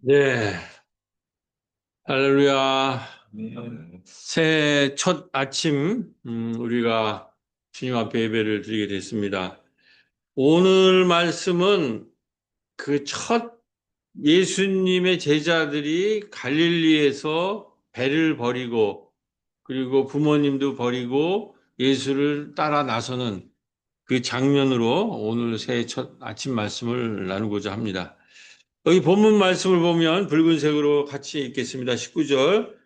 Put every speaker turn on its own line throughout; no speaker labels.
네, 할렐루야.
네.
새해 첫 아침, 우리가 주님 앞에 예배를 드리게 됐습니다. 오늘 말씀은 그 첫 예수님의 제자들이 갈릴리에서 배를 버리고, 그리고 부모님도 버리고 예수를 따라 나서는 그 장면으로 오늘 새해 첫 아침 말씀을 나누고자 합니다. 여기 본문 말씀을 보면 붉은색으로 같이 읽겠습니다. 19절.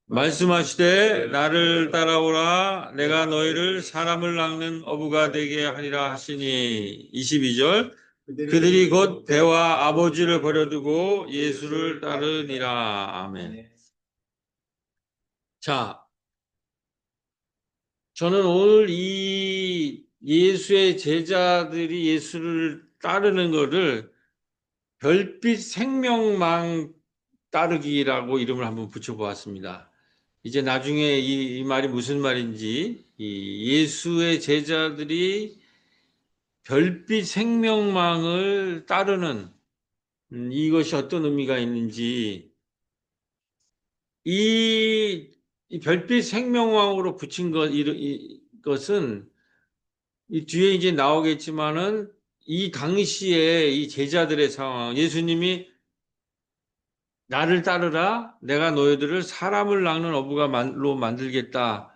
말씀하시되 나를 따라오라 내가 너희를 사람을 낚는 어부가 되게 하리라 하시니. 22절. 그들이 곧 배와 아버지를 버려두고 예수를 따르니라. 아멘. 자, 저는 오늘 이 예수의 제자들이 예수를 따르는 것을 별빛 생명망 따르기라고 이름을 한번 붙여보았습니다. 이제 나중에 이 말이 무슨 말인지, 이 예수의 제자들이 별빛 생명망을 따르는 이것이 어떤 의미가 있는지, 이 별빛 생명망으로 붙인 것은 이 뒤에 이제 나오겠지만은 이 당시에 이 제자들의 상황, 예수님이 나를 따르라, 내가 너희들을 사람을 낚는 어부가로 만들겠다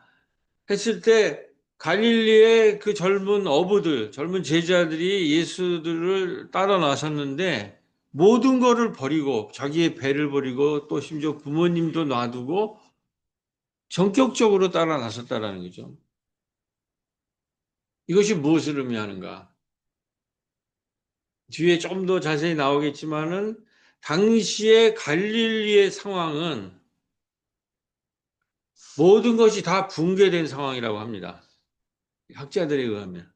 했을 때 갈릴리의 그 젊은 어부들, 젊은 제자들이 예수들을 따라 나섰는데 모든 거를 버리고 자기의 배를 버리고 또 심지어 부모님도 놔두고 전격적으로 따라 나섰다라는 거죠. 이것이 무엇을 의미하는가? 뒤에 좀 더 자세히 나오겠지만은 당시의 갈릴리의 상황은 모든 것이 다 붕괴된 상황이라고 합니다. 학자들에 의하면.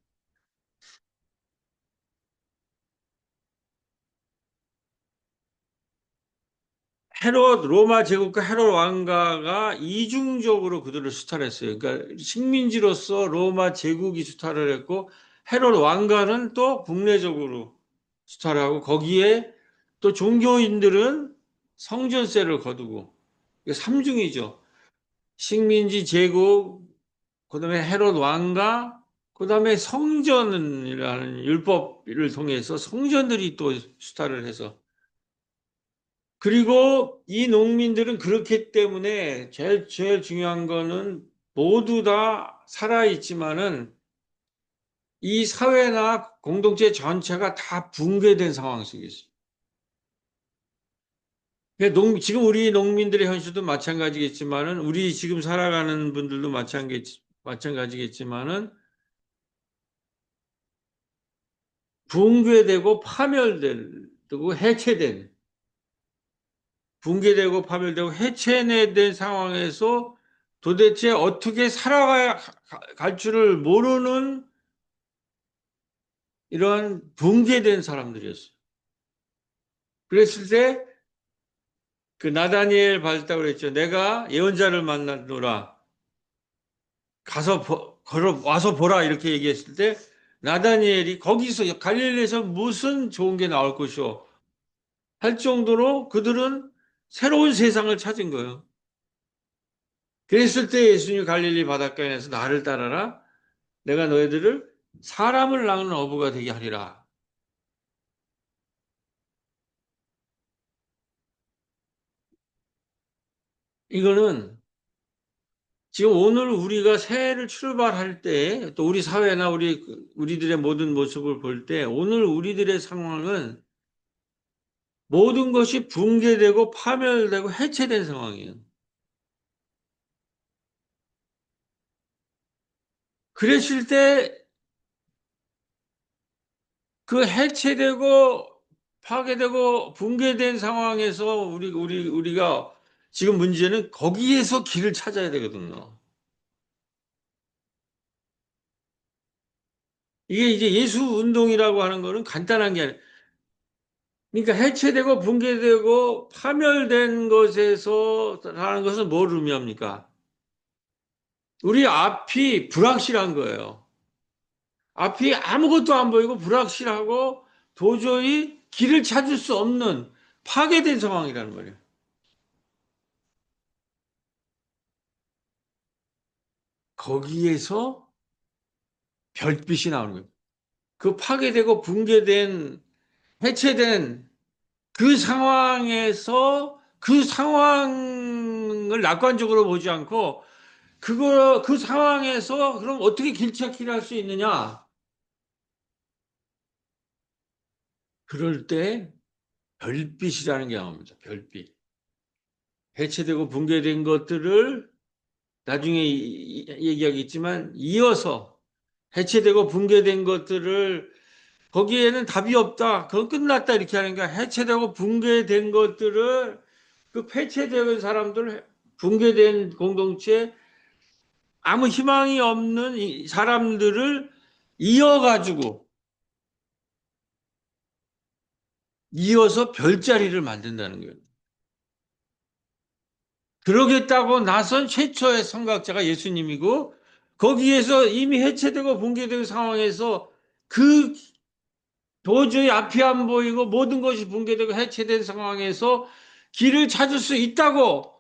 로마 제국과 헤롯 왕가가 이중적으로 그들을 수탈했어요. 그러니까 식민지로서 로마 제국이 수탈을 했고, 헤롯 왕가는 또 국내적으로 수탈하고, 거기에 또 종교인들은 성전세를 거두고, 이게 삼중이죠. 식민지 제국, 그 다음에 헤롯 왕가, 그 다음에 성전이라는 율법을 통해서 성전들이 또 수탈을 해서, 그리고 이 농민들은 그렇기 때문에 제일 중요한 거는 모두 다 살아있지만은 이 사회나 공동체 전체가 다 붕괴된 상황 속에 있어요. 지금 우리 농민들의 현실도 마찬가지겠지만은 우리 지금 살아가는 분들도 마찬가지겠지만은 붕괴되고 파멸되고 해체된, 붕괴되고 파멸되고 해체된 상황에서 도대체 어떻게 살아가야 갈 줄을 모르는 이런 붕괴된 사람들이었어요. 그랬을 때 그 나다니엘 받았다고 그랬죠. 내가 예언자를 만나노라. 걸어 와서 보라 이렇게 얘기했을 때 나다니엘이 거기서 갈릴리에서 무슨 좋은 게 나올 것이오 할 정도로 그들은 새로운 세상을 찾은 거예요. 그랬을 때 예수님이 갈릴리 바닷가에 내서 나를 따라라. 내가 너희들을 사람을 낚는 어부가 되게 하리라. 이거는 지금 오늘 우리가 새해를 출발할 때, 또 우리 사회나 우리들의 모든 모습을 볼 때, 오늘 우리들의 상황은 모든 것이 붕괴되고 파멸되고 해체된 상황이에요. 그랬을 때 그 해체되고 파괴되고 붕괴된 상황에서 우리가 지금 문제는 거기에서 길을 찾아야 되거든요. 이게 이제 예수 운동이라고 하는 거는 간단한 게 아니에요. 그러니까 해체되고 붕괴되고 파멸된 것에서 하는 것은 뭘 의미합니까? 우리 앞이 불확실한 거예요. 앞이 아무것도 안 보이고 불확실하고 도저히 길을 찾을 수 없는, 파괴된 상황이라는 말이에요. 거기에서 별빛이 나오는 거예요. 그 파괴되고 붕괴된, 해체된 그 상황에서 그 상황을 낙관적으로 보지 않고 그 상황에서 그럼 어떻게 길찾기를 할 수 있느냐? 그럴 때 별빛이라는 게 나옵니다. 별빛. 해체되고 붕괴된 것들을 나중에 얘기하겠지만 이어서 해체되고 붕괴된 것들을 거기에는 답이 없다. 그건 끝났다. 이렇게 하는 게 해체되고 붕괴된 것들을 그 폐쇄된 사람들, 붕괴된 공동체, 아무 희망이 없는 이 사람들을 이어가지고 이어서 별자리를 만든다는 거예요. 그러겠다고 나선 최초의 선각자가 예수님이고 거기에서 이미 해체되고 붕괴된 상황에서 그 도저히 앞이 안 보이고 모든 것이 붕괴되고 해체된 상황에서 길을 찾을 수 있다고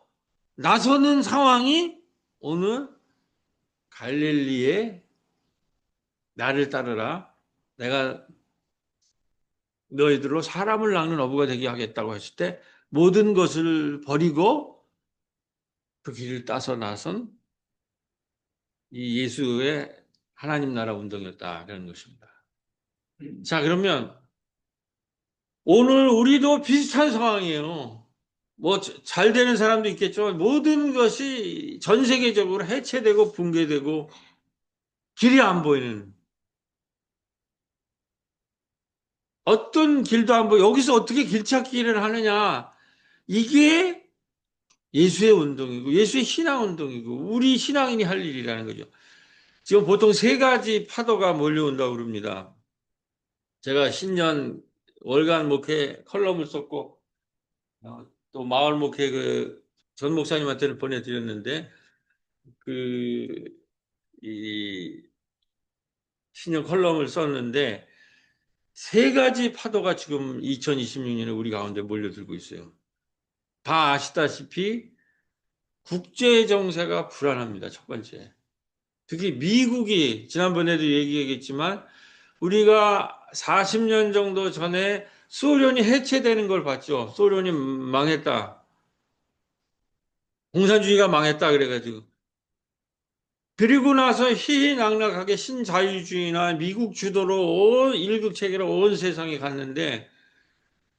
나서는 상황이 오늘 갈릴리에 나를 따르라. 내가 너희들로 사람을 낳는 어부가 되게 하겠다고 했을 때 모든 것을 버리고 그 길을 따서 나선 이 예수의 하나님 나라 운동이었다라는 것입니다. 자, 그러면 오늘 우리도 비슷한 상황이에요. 뭐 잘 되는 사람도 있겠지만 모든 것이 전 세계적으로 해체되고 붕괴되고 길이 안 보이는 어떤 길도 안 보여. 여기서 어떻게 길찾기를 하느냐. 이게 예수의 운동이고 예수의 신앙 운동이고 우리 신앙인이 할 일이라는 거죠. 지금 보통 세 가지 파도가 몰려온다고 그럽니다. 제가 신년 월간 목회 컬럼을 썼고 또 마을 목회 그 전 목사님한테는 보내드렸는데 그 이 신년 컬럼을 썼는데 세 가지 파도가 지금 2026년에 우리 가운데 몰려들고 있어요. 다 아시다시피 국제 정세가 불안합니다. 첫 번째. 특히 미국이 지난번에도 얘기했지만 우리가 40년 정도 전에 소련이 해체되는 걸 봤죠. 소련이 망했다. 공산주의가 망했다 그래가지고. 그리고 나서 희희낙낙하게 신자유주의나 미국 주도로 온 일극 체계로 온 세상에 갔는데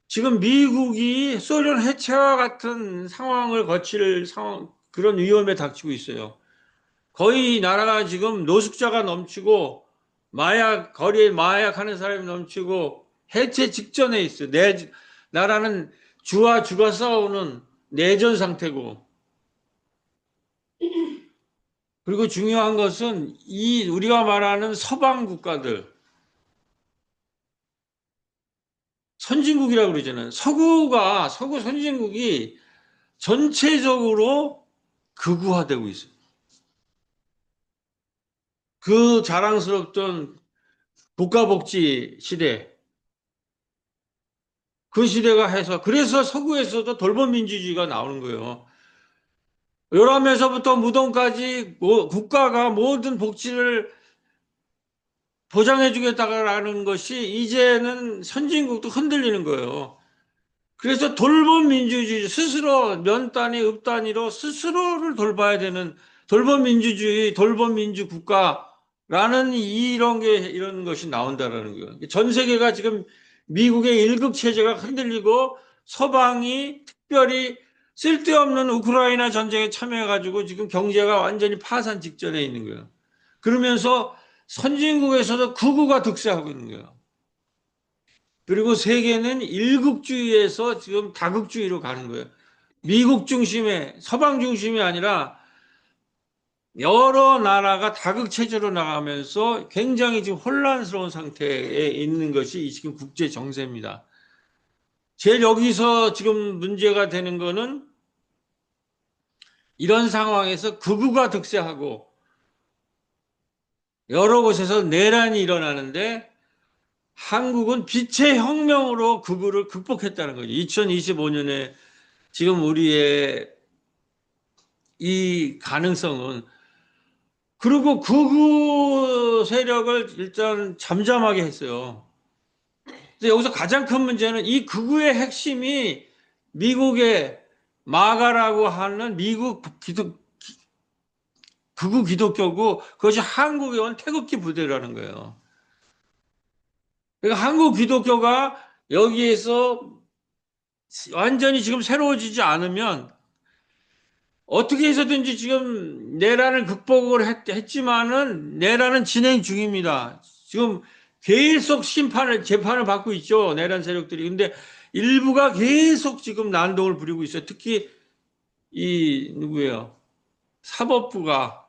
지금 미국이 소련 해체와 같은 상황을 거칠 상황, 그런 위험에 닥치고 있어요. 거의 나라가 지금 노숙자가 넘치고 거리에 마약하는 사람이 넘치고 해체 직전에 있어요. 나라는 주와 주가 싸우는 내전 상태고 그리고 중요한 것은 이 우리가 말하는 서방 국가들 선진국이라고 그러잖아요. 서구 선진국이 전체적으로 극우화되고 있어요. 그 자랑스럽던 국가복지 시대, 그 시대가 해서, 그래서 서구에서도 돌봄민주주의가 나오는 거예요. 요람에서부터 무덤까지 국가가 모든 복지를 보장해주겠다라는 것이 이제는 선진국도 흔들리는 거예요. 그래서 돌봄민주주의, 스스로 면 단위, 읍 단위로 스스로를 돌봐야 되는 돌봄민주주의, 돌봄민주국가라는 이런 것이 나온다라는 거예요. 전 세계가 지금 미국의 일극 체제가 흔들리고 서방이 특별히 쓸데없는 우크라이나 전쟁에 참여해가지고 지금 경제가 완전히 파산 직전에 있는 거예요. 그러면서 선진국에서도 극우가 득세하고 있는 거예요. 그리고 세계는 일극주의에서 지금 다극주의로 가는 거예요. 미국 중심의, 서방 중심이 아니라 여러 나라가 다극체제로 나가면서 굉장히 지금 혼란스러운 상태에 있는 것이 지금 국제 정세입니다. 제일 여기서 지금 문제가 되는 거는 이런 상황에서 극우가 득세하고 여러 곳에서 내란이 일어나는데 한국은 빛의 혁명으로 그거를 극복했다는 거죠. 2025년에 지금 우리의 이 가능성은, 그리고 극우 세력을 일단 잠잠하게 했어요. 근데 여기서 가장 큰 문제는 이 극우의 핵심이 미국의 마가라고 하는 미국 극우 기독교고, 그것이 한국에 온 태극기 부대라는 거예요. 그러니까 한국 기독교가 여기에서 완전히 지금 새로워지지 않으면 어떻게 해서든지 지금 내란을 극복을 했지만은 내란은 진행 중입니다. 지금 계속 재판을 받고 있죠. 내란 세력들이. 근데 일부가 계속 지금 난동을 부리고 있어요. 특히 누구예요? 사법부가.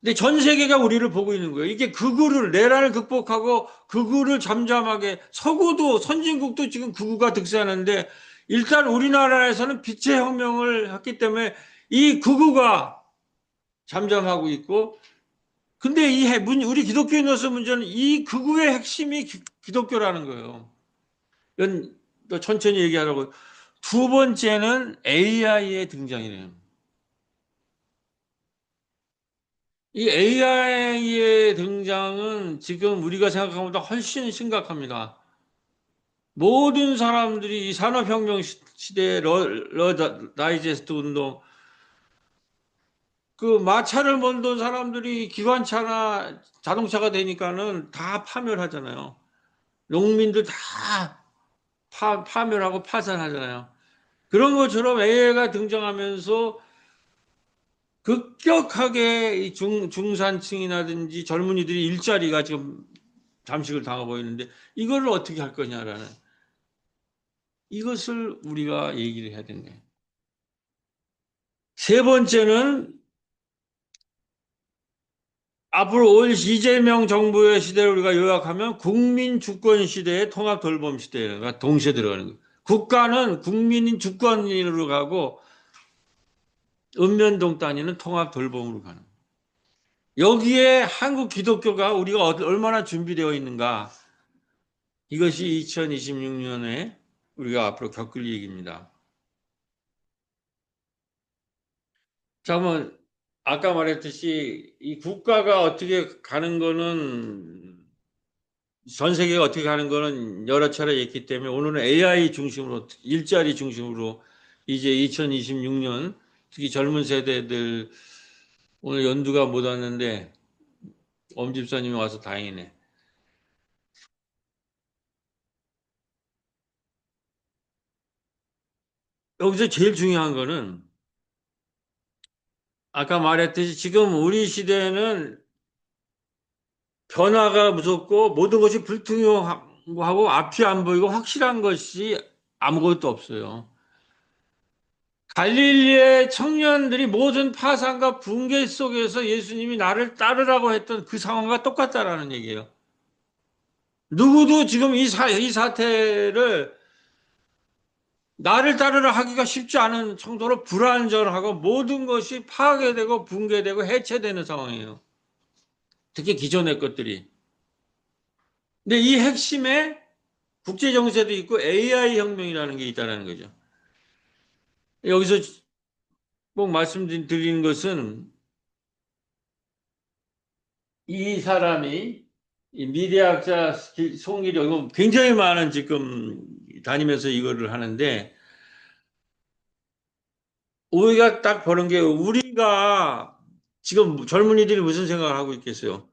근데 전 세계가 우리를 보고 있는 거예요. 이게 내란을 극복하고 극우를 잠잠하게, 서구도, 선진국도 지금 극우가 득세하는데, 일단 우리나라에서는 빛의 혁명을 했기 때문에 이 극우가 잠잠하고 있고, 근데 우리 기독교인으로서 문제는 이 극우의 핵심이 기독교라는 거예요. 이건 또 천천히 얘기하라고. 두 번째는 AI의 등장이래요. 이 AI의 등장은 지금 우리가 생각한 것보다 훨씬 심각합니다. 모든 사람들이 이 산업혁명 시대의 다이제스트 운동, 그 마차를 몰던 사람들이 기관차나 자동차가 되니까는 다 파멸하잖아요. 농민들 다 파멸하고 파산하잖아요. 그런 것처럼 AI가 등장하면서 급격하게 이 중산층이라든지 젊은이들이 일자리가 지금 잠식을 당하고 있는데, 이거를 어떻게 할 거냐라는, 이것을 우리가 얘기를 해야 된대. 세 번째는 앞으로 올 이재명 정부의 시대를 우리가 요약하면 국민 주권 시대의 통합 돌봄 시대가 동시에 들어가는 거예요. 국가는 국민인 주권으로 가고 읍면동 단위는 통합 돌봄으로 가는 거예요. 여기에 한국 기독교가 우리가 얼마나 준비되어 있는가, 이것이 2026년에 우리가 앞으로 겪을 얘기입니다. 자, 그러면 아까 말했듯이 이 국가가 어떻게 가는 거는, 전 세계가 어떻게 가는 거는 여러 차례 얘기했기 때문에 오늘은 AI 중심으로, 일자리 중심으로, 이제 2026년 특히 젊은 세대들, 오늘 연두가 못 왔는데 엄 집사님이 와서 다행이네. 여기서 제일 중요한 거는 아까 말했듯이 지금 우리 시대는 변화가 무섭고 모든 것이 불투명하고 앞이 안 보이고 확실한 것이 아무것도 없어요. 갈릴리의 청년들이 모든 파산과 붕괴 속에서 예수님이 나를 따르라고 했던 그 상황과 똑같다라는 얘기예요. 누구도 지금 이 사태를 나를 따르라 하기가 쉽지 않은 정도로 불안전하고 모든 것이 파괴되고 붕괴되고 해체되는 상황이에요. 특히 기존의 것들이. 근데 이 핵심에 국제 정세도 있고 AI 혁명이라는 게 있다는 거죠. 여기서 꼭 말씀드리는 것은, 이 사람이 이 미래학자 송기령, 이거 굉장히 많은 지금 다니면서 이거를 하는데, 우리가 딱 보는 게, 우리가 지금 젊은이들이 무슨 생각을 하고 있겠어요?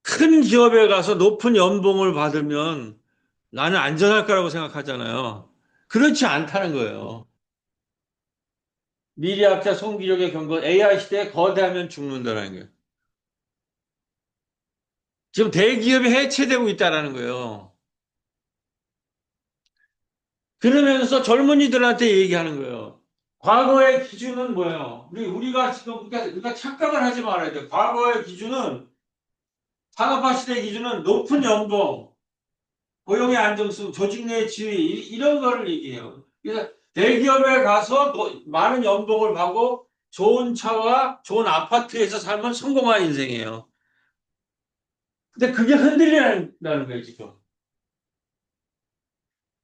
큰 기업에 가서 높은 연봉을 받으면 나는 안전할 거라고 생각하잖아요. 그렇지 않다는 거예요. 미래학자 송기력의 경고, AI 시대에 거대하면 죽는다는 거예요. 지금 대기업이 해체되고 있다는 거예요. 그러면서 젊은이들한테 얘기하는 거예요. 과거의 기준은 뭐예요? 우리가 지금, 우리가 착각을 하지 말아야 돼요. 과거의 기준은, 산업화 시대의 기준은 높은 연봉, 고용의 안정성, 조직 내 지위, 이런 거를 얘기해요. 그래서 대기업에 가서 많은 연봉을 받고 좋은 차와 좋은 아파트에서 살면 성공한 인생이에요. 근데 그게 흔들린다는 거예요, 지금.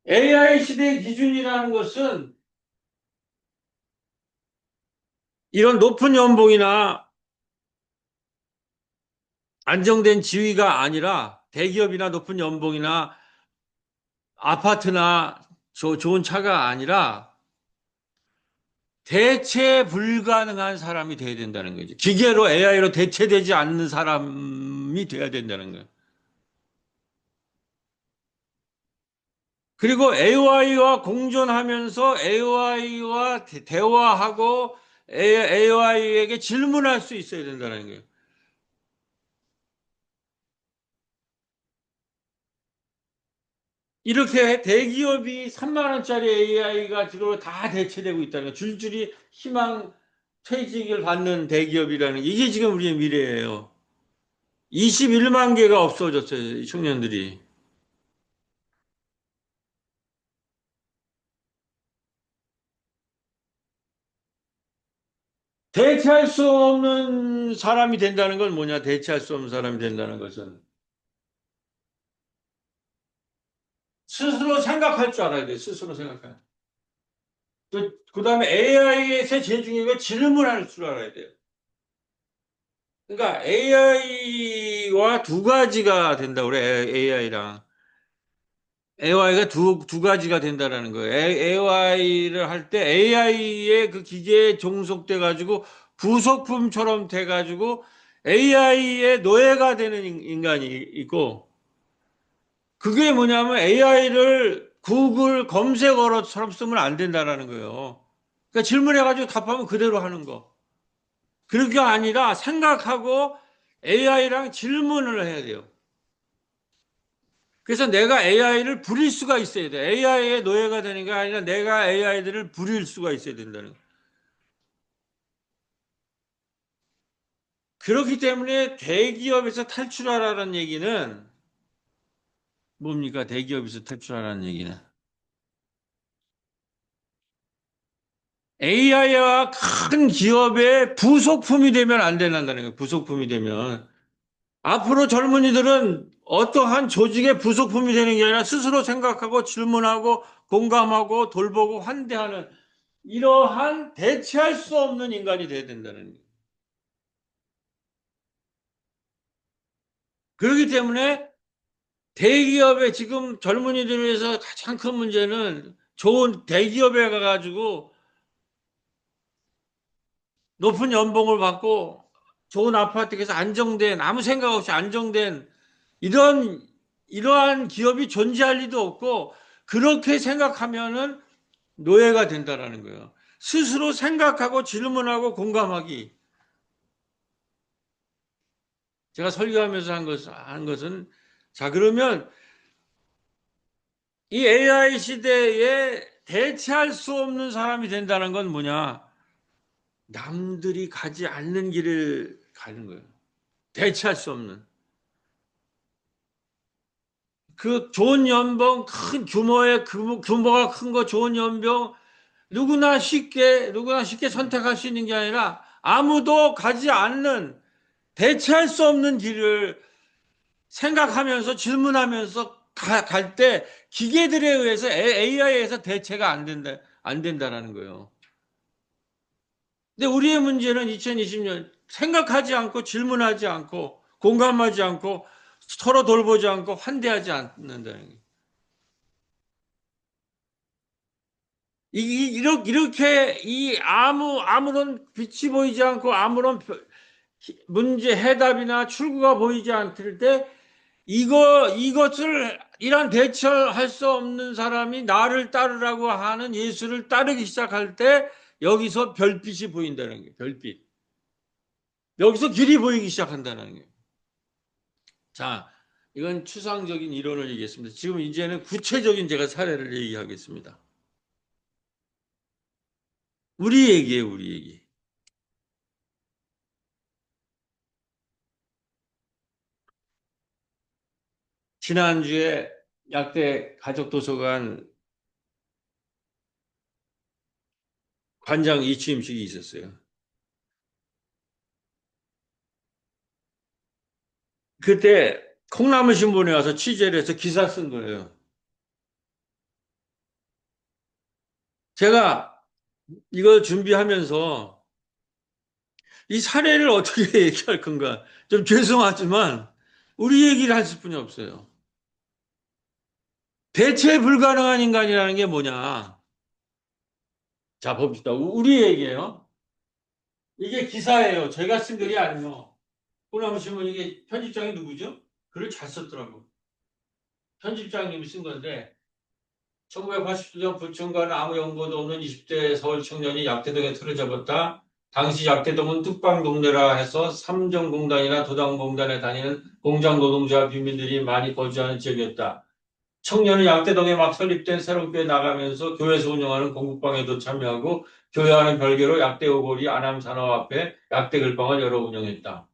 AI 시대의 기준이라는 것은 이런 높은 연봉이나 안정된 지위가 아니라 대기업이나 높은 연봉이나 아파트나 좋은 차가 아니라 대체 불가능한 사람이 돼야 된다는 거죠. 기계로 AI로 대체되지 않는 사람이 돼야 된다는 거예요. 그리고 AI와 공존하면서 AI와 대화하고 AI에게 질문할 수 있어야 된다는 거예요. 이렇게 대기업이 3만 원짜리 AI가 지금 다 대체되고 있다는 거예요. 줄줄이 희망 퇴직을 받는 대기업이라는 게 이게 지금 우리의 미래예요. 21만 개가 없어졌어요, 이 청년들이. 대체할 수 없는 사람이 된다는 건 뭐냐? 대체할 수 없는 사람이 된다는 것은 스스로 생각할 줄 알아야 돼요. 스스로 생각할. 그 다음에 AI의 제일 중요한 건 질문할 줄 알아야 돼요. 그러니까 AI와 두 가지가 된다고 그래, AI랑. AI가 두 가지가 된다라는 거예요. AI를 할 때 AI의 그 기계에 종속돼 가지고 부속품처럼 돼 가지고 AI의 노예가 되는 인간이 있고 그게 뭐냐면 AI를 구글 검색어로처럼 쓰면 안 된다라는 거예요. 그러니까 질문해가지고 답하면 그대로 하는 거. 그게 아니라 생각하고 AI랑 질문을 해야 돼요. 그래서 내가 AI를 부릴 수가 있어야 돼. AI의 노예가 되는 게 아니라 내가 AI들을 부릴 수가 있어야 된다는 거예요. 그렇기 때문에 대기업에서 탈출하라는 얘기는 뭡니까? 대기업에서 탈출하라는 얘기는. AI와 큰 기업의 부속품이 되면 안 된다는 거예요. 부속품이 되면. 앞으로 젊은이들은 어떠한 조직의 부속품이 되는 게 아니라 스스로 생각하고 질문하고 공감하고 돌보고 환대하는 이러한 대체할 수 없는 인간이 돼야 된다는 거예요. 그렇기 때문에 대기업에 지금 젊은이들을 위해서 가장 큰 문제는 좋은 대기업에 가가지고 높은 연봉을 받고 좋은 아파트에서 안정된 아무 생각 없이 안정된 이런 이러한 기업이 존재할 리도 없고 그렇게 생각하면은 노예가 된다라는 거예요. 스스로 생각하고 질문하고 공감하기. 제가 설교하면서 한 것은 자 그러면 이 AI 시대에 대체할 수 없는 사람이 된다는 건 뭐냐? 남들이 가지 않는 길을 가는 거예요. 대체할 수 없는. 그 좋은 연봉, 큰 규모의 규모가 큰 거 좋은 연봉 누구나 쉽게 선택할 수 있는 게 아니라 아무도 가지 않는 대체할 수 없는 길을 생각하면서 질문하면서 갈 때 기계들에 의해서 AI에서 대체가 안 된다라는 거예요. 근데 우리의 문제는 2020년 생각하지 않고 질문하지 않고 공감하지 않고 서로 돌보지 않고 환대하지 않는다는 거예요. 이렇게 이 아무런 빛이 보이지 않고 아무런 문제 해답이나 출구가 보이지 않을 때 이것을 이런 대처할 수 없는 사람이 나를 따르라고 하는 예수를 따르기 시작할 때 여기서 별빛이 보인다는 거예요. 별빛. 여기서 길이 보이기 시작한다는 거예요. 자, 이건 추상적인 이론을 얘기했습니다. 지금 이제는 구체적인 제가 사례를 얘기하겠습니다. 우리 얘기예요, 우리 얘기. 지난주에 약대 가족도서관 관장 이취임식이 있었어요. 그때 콩나물 신문에 와서 취재를 해서 기사 쓴 거예요. 제가 이걸 준비하면서 이 사례를 어떻게 얘기할 건가. 좀 죄송하지만 우리 얘기를 할 수뿐이 없어요. 대체 불가능한 인간이라는 게 뭐냐. 자, 봅시다. 우리 얘기예요. 이게 기사예요. 제가 쓴 글이 아니에요. 콩나물 신문 이게 편집장이 누구죠? 글을 잘 썼더라고. 편집장님이 쓴 건데 1980년 부천과는 아무 연고도 없는 20대 서울 청년이 약대동에 틀을 잡았다. 당시 약대동은 뚝방동네라 해서 삼정공단이나 도당공단에 다니는 공장 노동자 빈민들이 많이 거주하는 지역이었다. 청년은 약대동에 막 설립된 새로운 교회 나가면서 교회에서 운영하는 공국방에도 참여하고 교회와는 별개로 약대 오거리 안암산업 앞에 약대 글방을 열어 운영했다.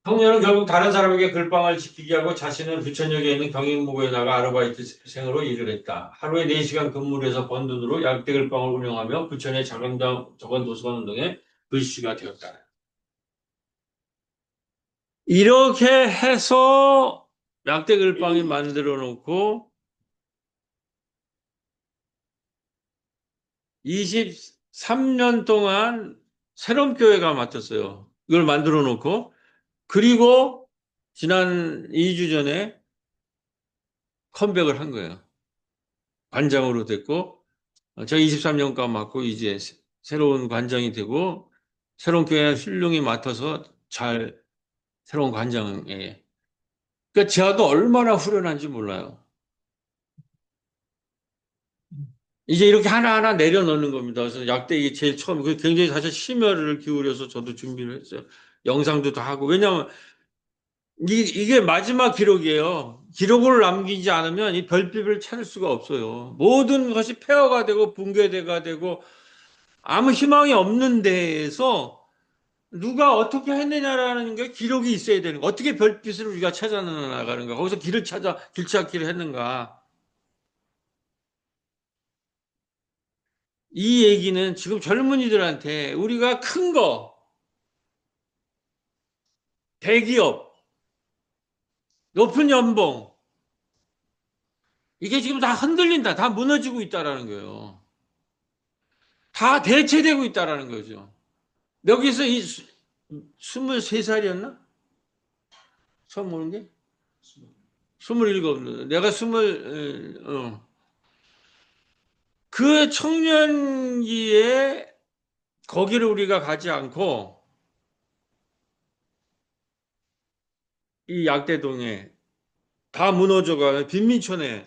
청년은 결국 다른 사람에게 글방을 지키게 하고 자신은 부천역에 있는 경인무고에다가 아르바이트생으로 일을 했다. 하루에 4시간 근무를 해서 번 돈으로 약대 글방을 운영하며 부천의 작은 도서관 운동에 글씨가 되었다. 이렇게 해서 약대 글방이 만들어 놓고 23년 동안 새로운 교회가 맡았어요. 이걸 만들어 놓고 그리고 지난 2주 전에 컴백을 한 거예요. 관장으로 됐고 제가 23년간 맡고 이제 새로운 관장이 되고 새로운 교회 훌륭히 맡아서 잘 새로운 관장에 그러니까 제가도 얼마나 후련한지 몰라요. 이제 이렇게 하나하나 내려놓는 겁니다. 그래서 약대 이게 제일 처음 굉장히 사실 심혈을 기울여서 저도 준비를 했어요. 영상도 다 하고 왜냐하면 이게 마지막 기록이에요. 기록을 남기지 않으면 이 별빛을 찾을 수가 없어요. 모든 것이 폐허가 되고 붕괴가 되고 아무 희망이 없는 데에서 누가 어떻게 했느냐라는 게 기록이 있어야 되는 거. 어떻게 별빛을 우리가 찾아 나가는가. 거기서 길을 찾아 길 찾기를 했는가. 이 얘기는 지금 젊은이들한테 우리가 큰 거, 대기업, 높은 연봉 이게 지금 다 흔들린다. 다 무너지고 있다라는 거예요. 다 대체되고 있다라는 거죠. 여기서 이 23살이었나? 처음 오는 게? 27. 내가 그 청년기에 거기를 우리가 가지 않고 이 약대동에 다 무너져가 빈민촌에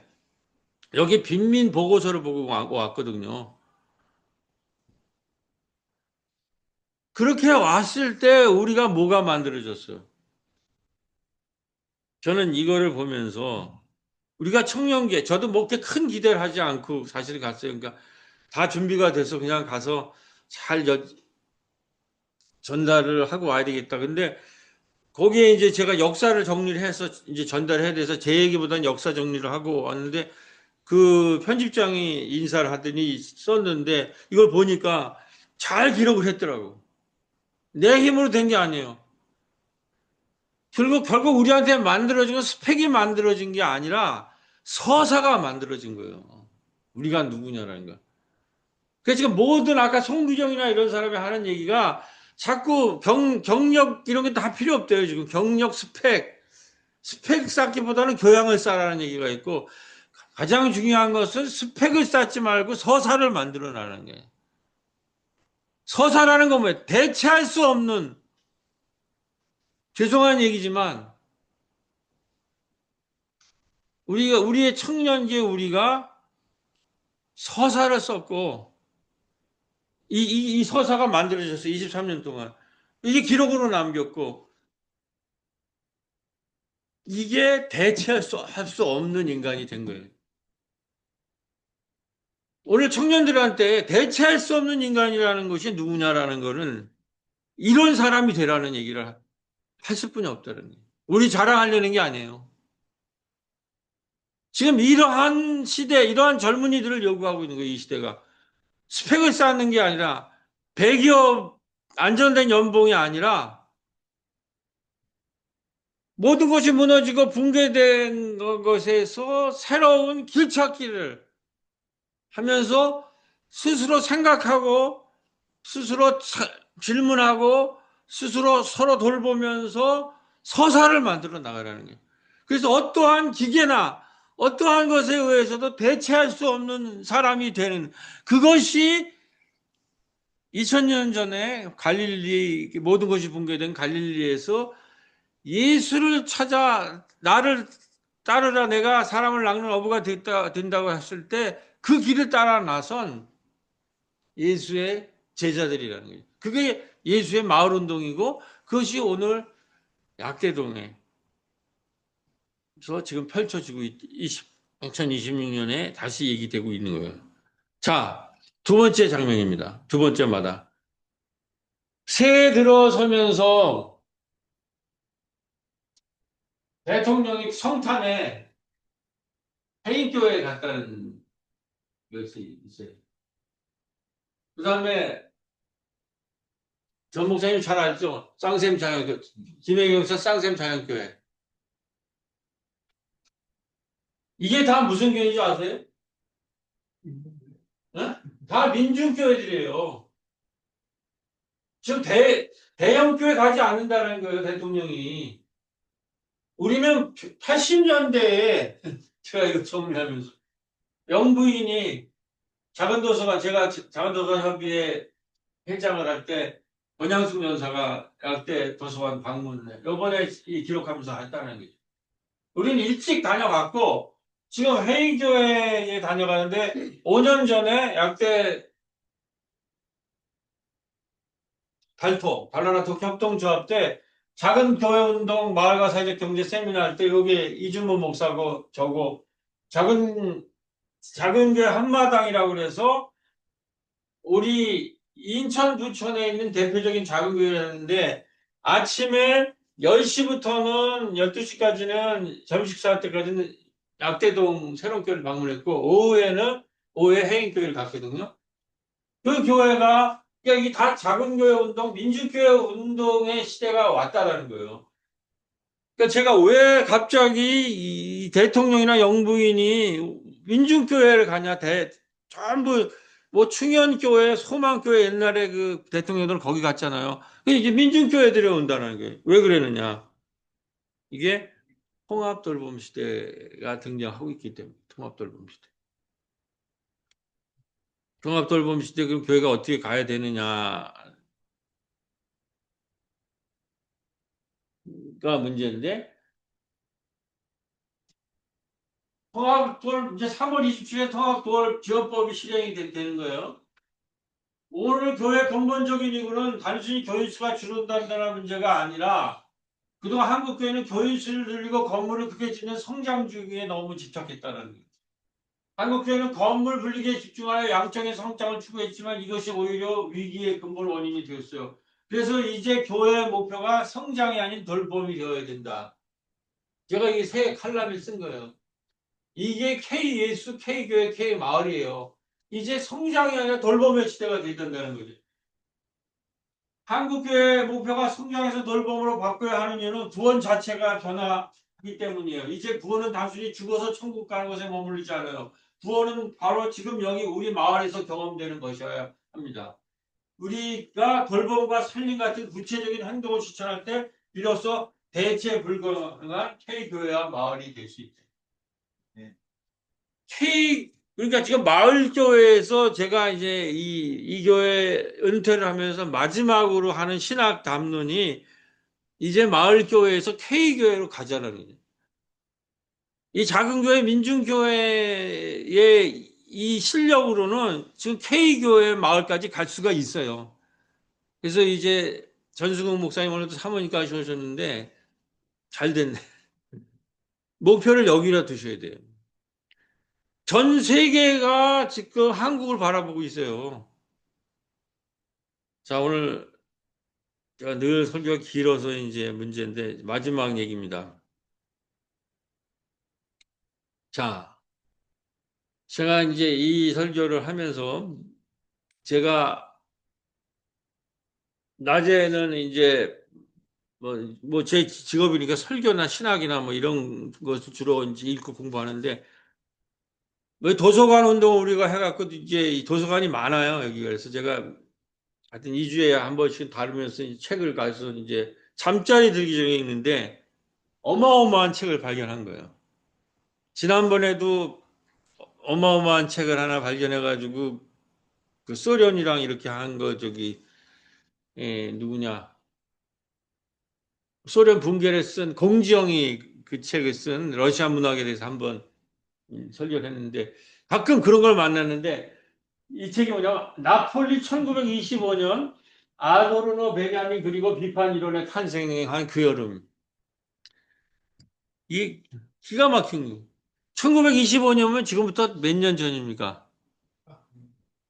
여기 빈민 보고서를 보고 왔거든요. 그렇게 왔을 때 우리가 뭐가 만들어졌어요? 저는 이거를 보면서 우리가 청년기에 저도 뭐 그렇게 큰 기대를 하지 않고 사실 갔어요. 그러니까 다 준비가 돼서 그냥 가서 잘 전달을 하고 와야 되겠다. 근데 거기에 이제 제가 역사를 정리를 해서 이제 전달해야 돼서 제 얘기보다는 역사 정리를 하고 왔는데 그 편집장이 인사를 하더니 썼는데 이걸 보니까 잘 기록을 했더라고. 내 힘으로 된 게 아니에요. 결국 우리한테 만들어진 건 스펙이 만들어진 게 아니라 서사가 만들어진 거예요. 우리가 누구냐라는 거. 그래서 지금 모든 아까 송규정이나 이런 사람이 하는 얘기가 자꾸 경력 이런 게 다 필요 없대요. 지금 경력 스펙 쌓기보다는 교양을 쌓라는 얘기가 있고 가장 중요한 것은 스펙을 쌓지 말고 서사를 만들어 나가는 거예요. 서사라는 건 뭐예요? 대체할 수 없는 죄송한 얘기지만 우리의 청년기에 우리가 서사를 썼고 이 서사가 만들어졌어요. 23년 동안. 이게 기록으로 남겼고 이게 대체할 수 없는 인간이 된 거예요. 오늘 청년들한테 대체할 수 없는 인간이라는 것이 누구냐라는 거는 이런 사람이 되라는 얘기를 했을 뿐이 없다는 거예요. 우리 자랑하려는 게 아니에요. 지금 이러한 시대, 이러한 젊은이들을 요구하고 있는 거예요, 이 시대가. 스펙을 쌓는 게 아니라 대기업 안정된 연봉이 아니라 모든 것이 무너지고 붕괴된 것에서 새로운 길찾기를 하면서 스스로 생각하고 스스로 질문하고 스스로 서로 돌보면서 서사를 만들어 나가라는 거예요. 그래서 어떠한 기계나 어떠한 것에 의해서도 대체할 수 없는 사람이 되는 그것이 2000년 전에 갈릴리 모든 것이 붕괴된 갈릴리에서 예수를 찾아 나를 따르라 내가 사람을 낚는 어부가 된다고 했을 때 그 길을 따라 나선 예수의 제자들이라는 거예요. 그게 예수의 마을 운동이고 그것이 오늘 약대동에서 지금 펼쳐지고 2026년에 다시 얘기되고 있는 거예요. 자, 두 번째 장면입니다. 두 번째마다. 새해 들어서면서 대통령이 성탄에 해인교회에 갔다는 것이 있어요. 그 다음에 전 목사님 잘 알죠? 쌍샘 자연교회, 김혜경사 쌍샘 자연교회. 이게 다 무슨 교회인지 아세요? 어? 다 민중교회들이에요. 지금 대형교회 가지 않는다는 거예요, 대통령이. 우리는 80년대에, 제가 이거 정리하면서, 영부인이 제가 작은도서관 협의회 회장을 할 때, 권양숙 연사가 약대 도서관 방문을, 요번에 기록하면서 했다는 거죠. 우리는 일찍 다녀갔고, 지금 회의교회에 다녀가는데, 5년 전에 약대 발로나토 협동조합 때 작은 교회 운동 마을과 사회적 경제 세미나 할 때 여기 이준모 목사고 저고 작은 교회 한마당이라고 그래서 우리 인천 부천에 있는 대표적인 작은 교회였는데 아침에 10시부터는 12시까지는 점심 식사 때까지는 약대동 새로운교회를 방문했고 오후에 해인교회를 갔거든요. 그 교회가 그러니까 이게 다 작은 교회 운동, 민주교회 운동의 시대가 왔다라는 거예요. 그러니까 제가 왜 갑자기 이 대통령이나 영부인이 민중교회를 가냐, 전부 뭐 충현교회, 소망교회 옛날에 그 대통령들은 거기 갔잖아요. 근데 이제 민중교회들이 온다는 거예요. 왜 그러느냐? 이게 통합돌봄 시대가 등장하고 있기 때문에 통합돌봄 시대. 통합돌봄 시대 그럼 교회가 어떻게 가야 되느냐가 문제인데 통합돌 이제 3월 27일에 통합돌 지원법이 실행이 되는 거예요. 오늘 교회 근본적인 이유는 단순히 교인수가 줄어든다는 문제가 아니라 그동안 한국 교회는 교인수를 늘리고 건물을 크게 짓는 성장주의에 너무 집착했다는 거예요. 한국 교회는 건물 불리기에 집중하여 양적인 성장을 추구했지만 이것이 오히려 위기의 근본 원인이 되었어요. 그래서 이제 교회의 목표가 성장이 아닌 돌봄이 되어야 된다. 제가 이 새 칼럼을 쓴 거예요. 이게 K예수, K교회, K마을이에요. 이제 성장이 아니라 돌봄의 시대가 되던다는 거죠. 한국교회의 목표가 성장해서 돌봄으로 바꿔야 하는 이유는 구원 자체가 변화하기 때문이에요. 이제 구원은 단순히 죽어서 천국 가는 것에 머무르지 않아요. 구원은 바로 지금 여기 우리 마을에서 경험되는 것이어야 합니다. 우리가 돌봄과 살림 같은 구체적인 행동을 실천할 때 비로소 대체 불가능한 K교회와 마을이 될 수 있다. 그러니까 지금 마을교회에서 제가 이제 이 교회 은퇴를 하면서 마지막으로 하는 신학 담론이 이제 마을교회에서 K교회로 가자는 거예요. 이 작은 교회, 민중교회의 이 실력으로는 지금 K교회 마을까지 갈 수가 있어요. 그래서 이제 전수국 목사님 오늘도 사모님까지 오셨는데 잘 됐네. 목표를 여기다 두셔야 돼요. 전 세계가 지금 한국을 바라보고 있어요. 자, 오늘 제가 늘 설교가 길어서 이제 문제인데 마지막 얘기입니다. 자, 제가 이제 이 설교를 하면서 제가 낮에는 이제 뭐 제 직업이니까 설교나 신학이나 뭐 이런 것을 주로 이제 읽고 공부하는데 왜 도서관 운동 우리가 해갖고 이제 이 도서관이 많아요 여기가. 그래서 제가 하여튼 2주에 한 번씩 다루면서 이 책을 가서 이제 잠자리 들기 전에 읽는데 어마어마한 책을 발견한 거예요. 지난번에도 어마어마한 책을 하나 발견해가지고 그 소련이랑 이렇게 한 거 저기 누구냐 소련 붕괴를 쓴 공지영이 그 책을 쓴 러시아 문학에 대해서 한번 설교를 했는데 가끔 그런 걸 만났는데 이 책이 뭐냐면 나폴리 1925년 아도르노 베냐민 그리고 비판 이론의 탄생한 그 여름. 이 기가 막힌 거. 1925년이면 지금부터 몇 년 전입니까?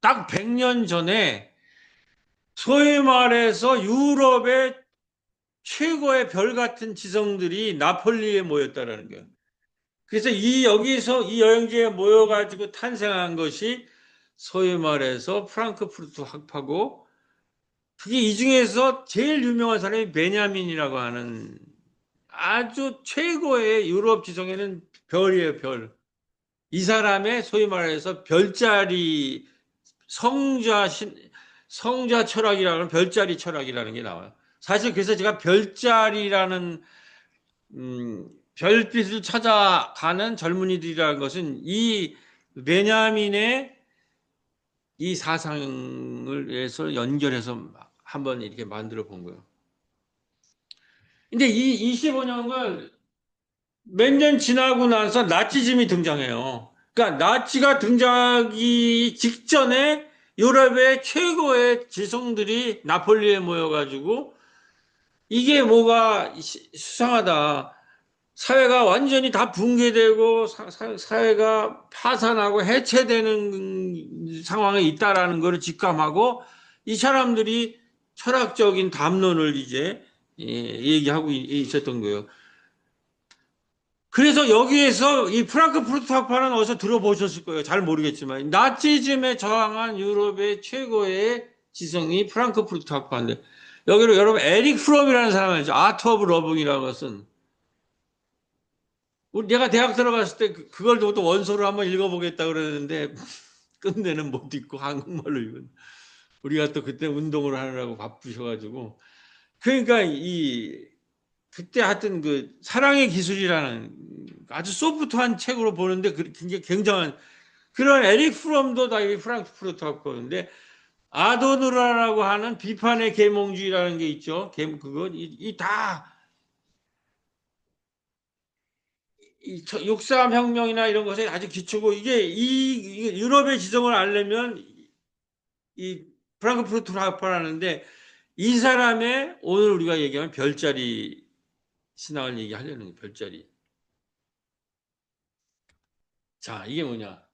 딱 100년 전에 소위 말해서 유럽의 최고의 별 같은 지성들이 나폴리에 모였다라는 거예요. 그래서 여기서 이 여행지에 모여가지고 탄생한 것이 소위 말해서 프랑크푸르트 학파고 그게 이 중에서 제일 유명한 사람이 베냐민이라고 하는 아주 최고의 유럽 지성에는 별이에요, 별. 이 사람의 소위 말해서 별자리 성자 철학이라는 별자리 철학이라는 게 나와요. 사실 그래서 제가 별자리라는 별빛을 찾아가는 젊은이들이라는 것은 이 베냐민의 이 사상을 해서 연결해서 한번 이렇게 만들어 본 거예요. 근데 이 25년을 몇 년 지나고 나서 나치즘이 등장해요. 그러니까 나치가 등장하기 직전에 유럽의 최고의 지성들이 나폴리에 모여가지고 이게 뭐가 수상하다. 사회가 완전히 다 붕괴되고 사회가 파산하고 해체되는 상황에 있다라는 것을 직감하고 이 사람들이 철학적인 담론을 이제 얘기하고 있었던 거예요. 그래서 여기에서 이 프랑크푸르트 학파는 어디서 들어보셨을 거예요. 잘 모르겠지만 나치즘에 저항한 유럽의 최고의 지성이 프랑크푸르트 학파인데 여기로 여러분 에릭 프롬이라는 사람을 알죠. 아트 오브 러빙이라고 쓴. 내가 대학 들어갔을 때 그걸 또 원서를 한번 읽어보겠다 그러는데 끝내는 못 읽고 한국말로 읽은. 우리가 또 그때 운동을 하느라고 바쁘셔가지고 그러니까 그때 하여튼 그 사랑의 기술이라는 아주 소프트한 책으로 보는데 굉장히 굉장한 그런 에릭 프롬도 다 프랑크푸르트 학파인데 아도르라고 하는 비판의 계몽주의라는 게 있죠. 그거 다 육삼혁명이나 이런 것에 아주 기초고 이게 이 유럽의 지성을 알려면 이 프랑크푸르트 학파라는데 이 사람의 오늘 우리가 얘기하면 별자리 신앙을 얘기하려는 거예요. 별자리. 자, 이게 뭐냐?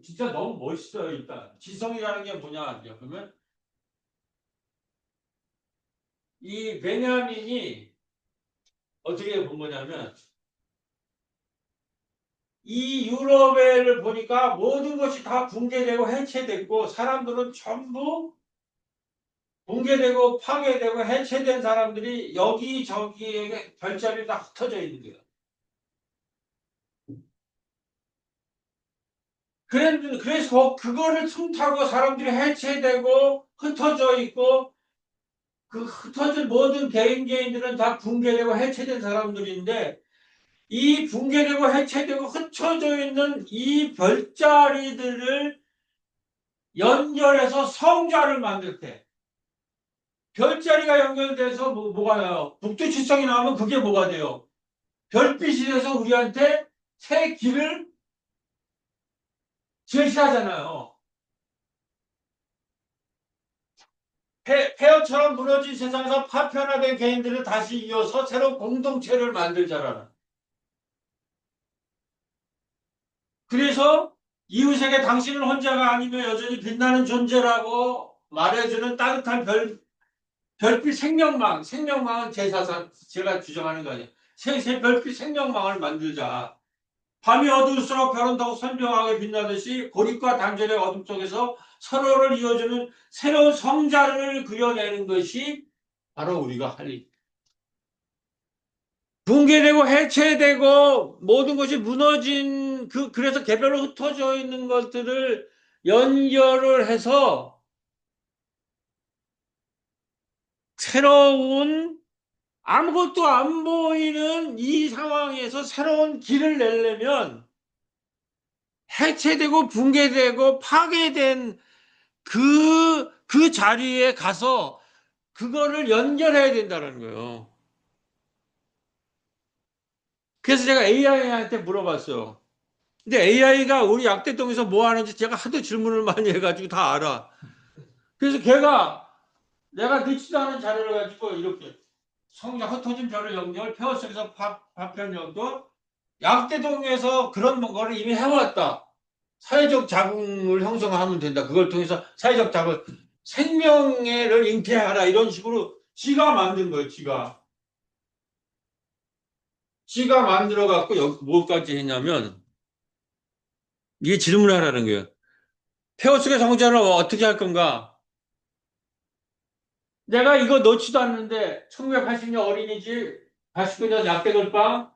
진짜 너무 멋있어요. 일단 지성이라는 게 뭐냐? 그러면 이 베냐민이 어떻게 본 거냐면 이 유럽을 보니까 모든 것이 다 붕괴되고 해체됐고 사람들은 전부 붕괴되고 파괴되고 해체된 사람들이 여기저기에 별자리에 다 흩어져 있는 거예요. 그래서 그거를 틈타고 사람들이 해체되고 흩어져 있고 그 흩어진 모든 개인들은 다 붕괴되고 해체된 사람들인데 이 붕괴되고 해체되고 흩어져 있는 이 별자리들을 연결해서 성자를 만들 때 별자리가 연결돼서 뭐가 나요? 북두칠성이 나오면 그게 뭐가 돼요? 별빛이 돼서 우리한테 새 길을 제시하잖아요. 폐허처럼 무너진 세상에서 파편화된 개인들을 다시 이어서 새로운 공동체를 만들자라는. 그래서 이웃에게 당신은 혼자가 아니며 여전히 빛나는 존재라고 말해주는 따뜻한 별빛 생명망은 제 사상, 제가 주장하는 거 아니에요. 새 별빛 생명망을 만들자. 밤이 어두울수록 별은 더욱 선명하게 빛나듯이 고립과 단절의 어둠 속에서 서로를 이어주는 새로운 성자를 그려내는 것이 바로 우리가 할 일. 붕괴되고 해체되고 모든 것이 무너진 그래서 개별로 흩어져 있는 것들을 연결을 해서 새로운 아무것도 안 보이는 이 상황에서 새로운 길을 내려면 해체되고 붕괴되고 파괴된 그 자리에 가서 그거를 연결해야 된다는 거예요. 그래서 제가 AI한테 물어봤어요. 근데 AI가 우리 약대동에서 뭐 하는지 제가 하도 질문을 많이 해가지고 다 알아. 그래서 걔가 내가 넣지도 않은 자료를 가지고 이렇게 성자 흩어진 별의 연결, 페어스에서 파편 연결, 약대동에서 그런 거를 이미 해왔다. 사회적 자궁을 형성하면 된다. 그걸 통해서 사회적 자궁, 생명을 잉태하라. 이런 식으로 지가 만든 거예요, 지가. 지가 만들어갖고 뭐까지 했냐면, 이게 질문을 하라는 거예요. 페어스의 성자를 어떻게 할 건가? 내가 이거 넣지도 않는데, 1980년 어린이집, 89년 약대돌빵,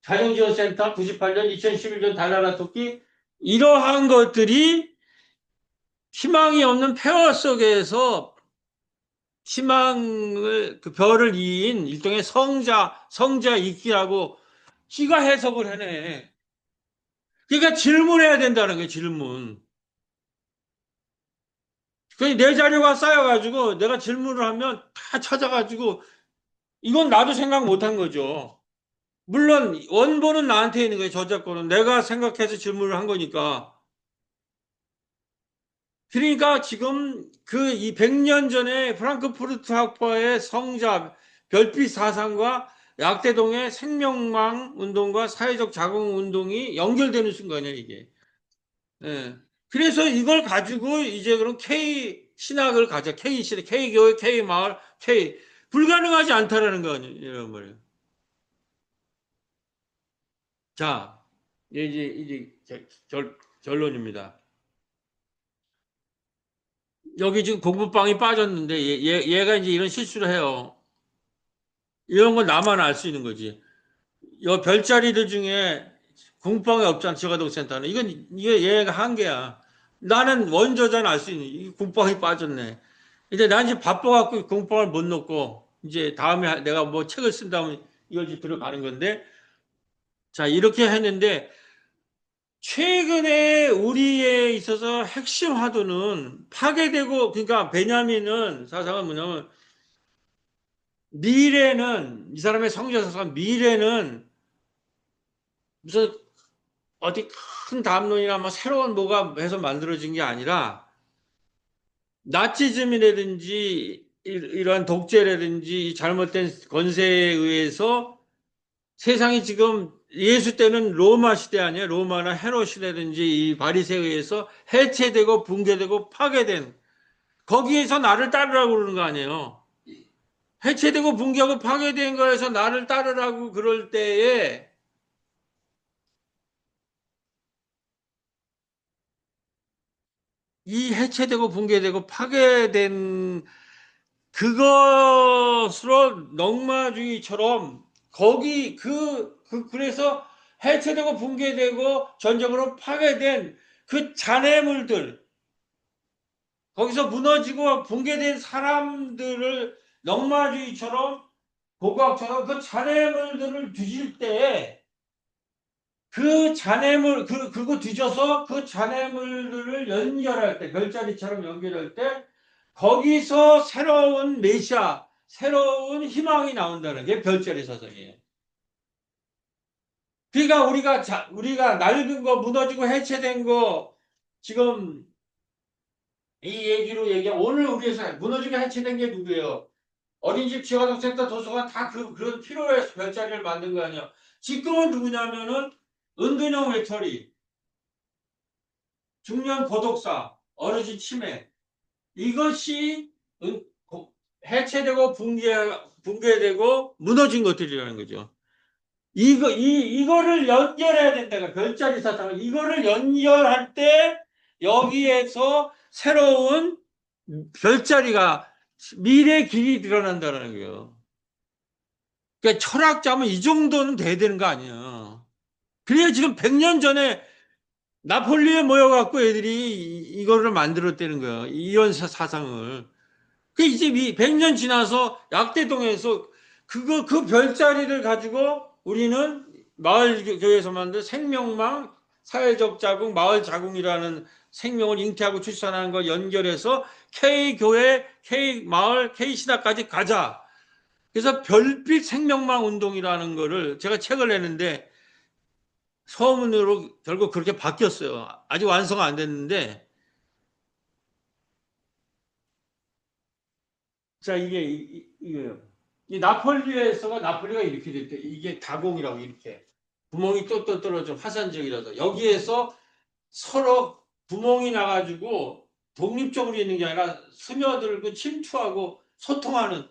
자연지원센터, 98년, 2011년 달나라 토끼, 이러한 것들이 희망이 없는 폐허 속에서 희망을 그 별을 이인 일종의 성자 있기라고 지가 해석을 해내. 그러니까 질문해야 된다는 거예요. 질문. 내 자료가 쌓여가지고 내가 질문을 하면 다 찾아가지고 이건 나도 생각 못한 거죠. 물론 원본은 나한테 있는 거예요. 저작권은 내가 생각해서 질문을 한 거니까. 그러니까 지금 이 100년 전에 프랑크푸르트 학파의 성자 별빛 사상과 약대동의 생명망 운동과 사회적 자궁 운동이 연결되는 순간이에요, 이게. 예. 그래서 이걸 가지고 이제 그럼 K 신학을 가져. K 신학, K 교회, K 마을, K 불가능하지 않다라는 거 아니에요, 이런 말이에요. 자, 이제 결론입니다. 여기 지금 공부방이 빠졌는데 얘가 이제 이런 실수를 해요. 이런 건 나만 알 수 있는 거지. 요 별자리들 중에 공방이 없잖아, 지가동센터는. 이게 얘가 한계야. 나는 원저자는 알 수 있는, 이 공방이 빠졌네. 근데 난 이제 바빠갖고 공방을 못 넣고, 이제 다음에 내가 뭐 책을 쓴다면 이걸 이제 들어가는 건데, 자, 이렇게 했는데, 최근에 우리에 있어서 핵심 화두는 파괴되고, 그러니까 베냐민은 사상은 뭐냐면, 미래는, 이 사람의 성자사상 미래는 무슨 어디 큰 담론이나 뭐 새로운 뭐가 해서 만들어진 게 아니라 나치즘이라든지 이러한 독재라든지 잘못된 권세에 의해서 세상이 지금 예수 때는 로마 시대 아니에요. 로마나 헤롯이라든지 이 바리새에 의해서 해체되고 붕괴되고 파괴된 거기에서 나를 따르라고 그러는 거 아니에요. 해체되고 붕괴하고 파괴된 거에서 나를 따르라고 그럴 때에 이 해체되고 붕괴되고 파괴된 그것으로 넉마주의처럼 거기 그래서 해체되고 붕괴되고 전적으로 파괴된 그 잔해물들 거기서 무너지고 붕괴된 사람들을 넉마주의처럼 고고학처럼 그 잔해물들을 뒤질 때 그 잔해물 그거 뒤져서 그 잔해물들을 연결할 때 별자리처럼 연결할 때 거기서 새로운 메시아, 새로운 희망이 나온다는 게 별자리 사상이에요. 그러니까 우리가 낡은 거, 무너지고 해체된 거, 지금 이 얘기로 얘기하면 오늘 우리에서 무너지고 해체된 게 누구예요? 어린이집, 지하동센터, 도서관 다 그런 필요해서 별자리를 만든 거 아니야. 지금은 누구냐면은 은둔형 외톨이, 중년 고독사, 어르신 치매, 이것이 해체되고 붕괴되고 무너진 것들이라는 거죠. 이거를 연결해야 된다가 별자리 사상을 이거를 연결할 때 여기에서 새로운 별자리가 미래 길이 드러난다는 거예요. 그러니까 철학자면 이 정도는 돼야 되는 거 아니에요. 그래야 지금 100년 전에 나폴리에 모여갖고 애들이 이거를 만들었다는 거예요. 이런 사상을. 그 이제 100년 지나서 약대동에서 그 별자리를 가지고 우리는 마을 교회에서 만든 생명망, 사회적 자궁, 마을 자궁이라는 생명을 잉태하고 출산하는 거 연결해서 K교회, K마을, K신학까지 가자. 그래서 별빛 생명망 운동이라는 거를 제가 책을 내는데 서문으로 결국 그렇게 바뀌었어요. 아직 완성 안 됐는데 자, 이게요. 이 나폴리에서가 나폴리가 이렇게 됐대. 이게 다공이라고 이렇게. 구멍이 또 떨어져 화산 지역이라서 여기에서 서로 구멍이 나가지고 독립적으로 있는 게 아니라 스며들고 침투하고 소통하는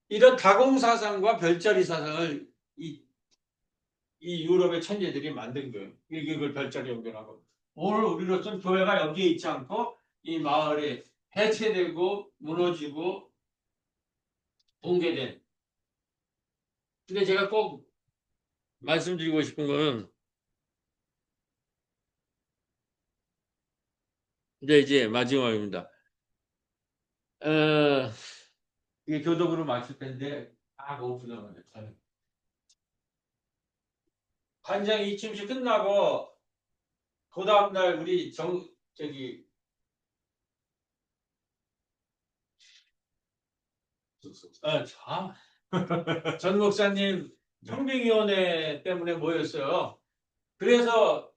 이런 다공 사상과 별자리 사상을 이 유럽의 천재들이 만든 거예요. 이게 그걸 별자리 연결하고. 오늘 우리로서는 교회가 여기에 있지 않고 이 마을에 해체되고 무너지고 붕괴된. 근데 제가 꼭 말씀드리고 싶은 거는 이제 마지막입니다. 어, 이게 교독으로 마칠 텐데 너무 부담하네. 관장 이침식 끝나고 그 다음날 우리 저기 참, 전 목사님 청빙위원회 때문에 모였어요. 그래서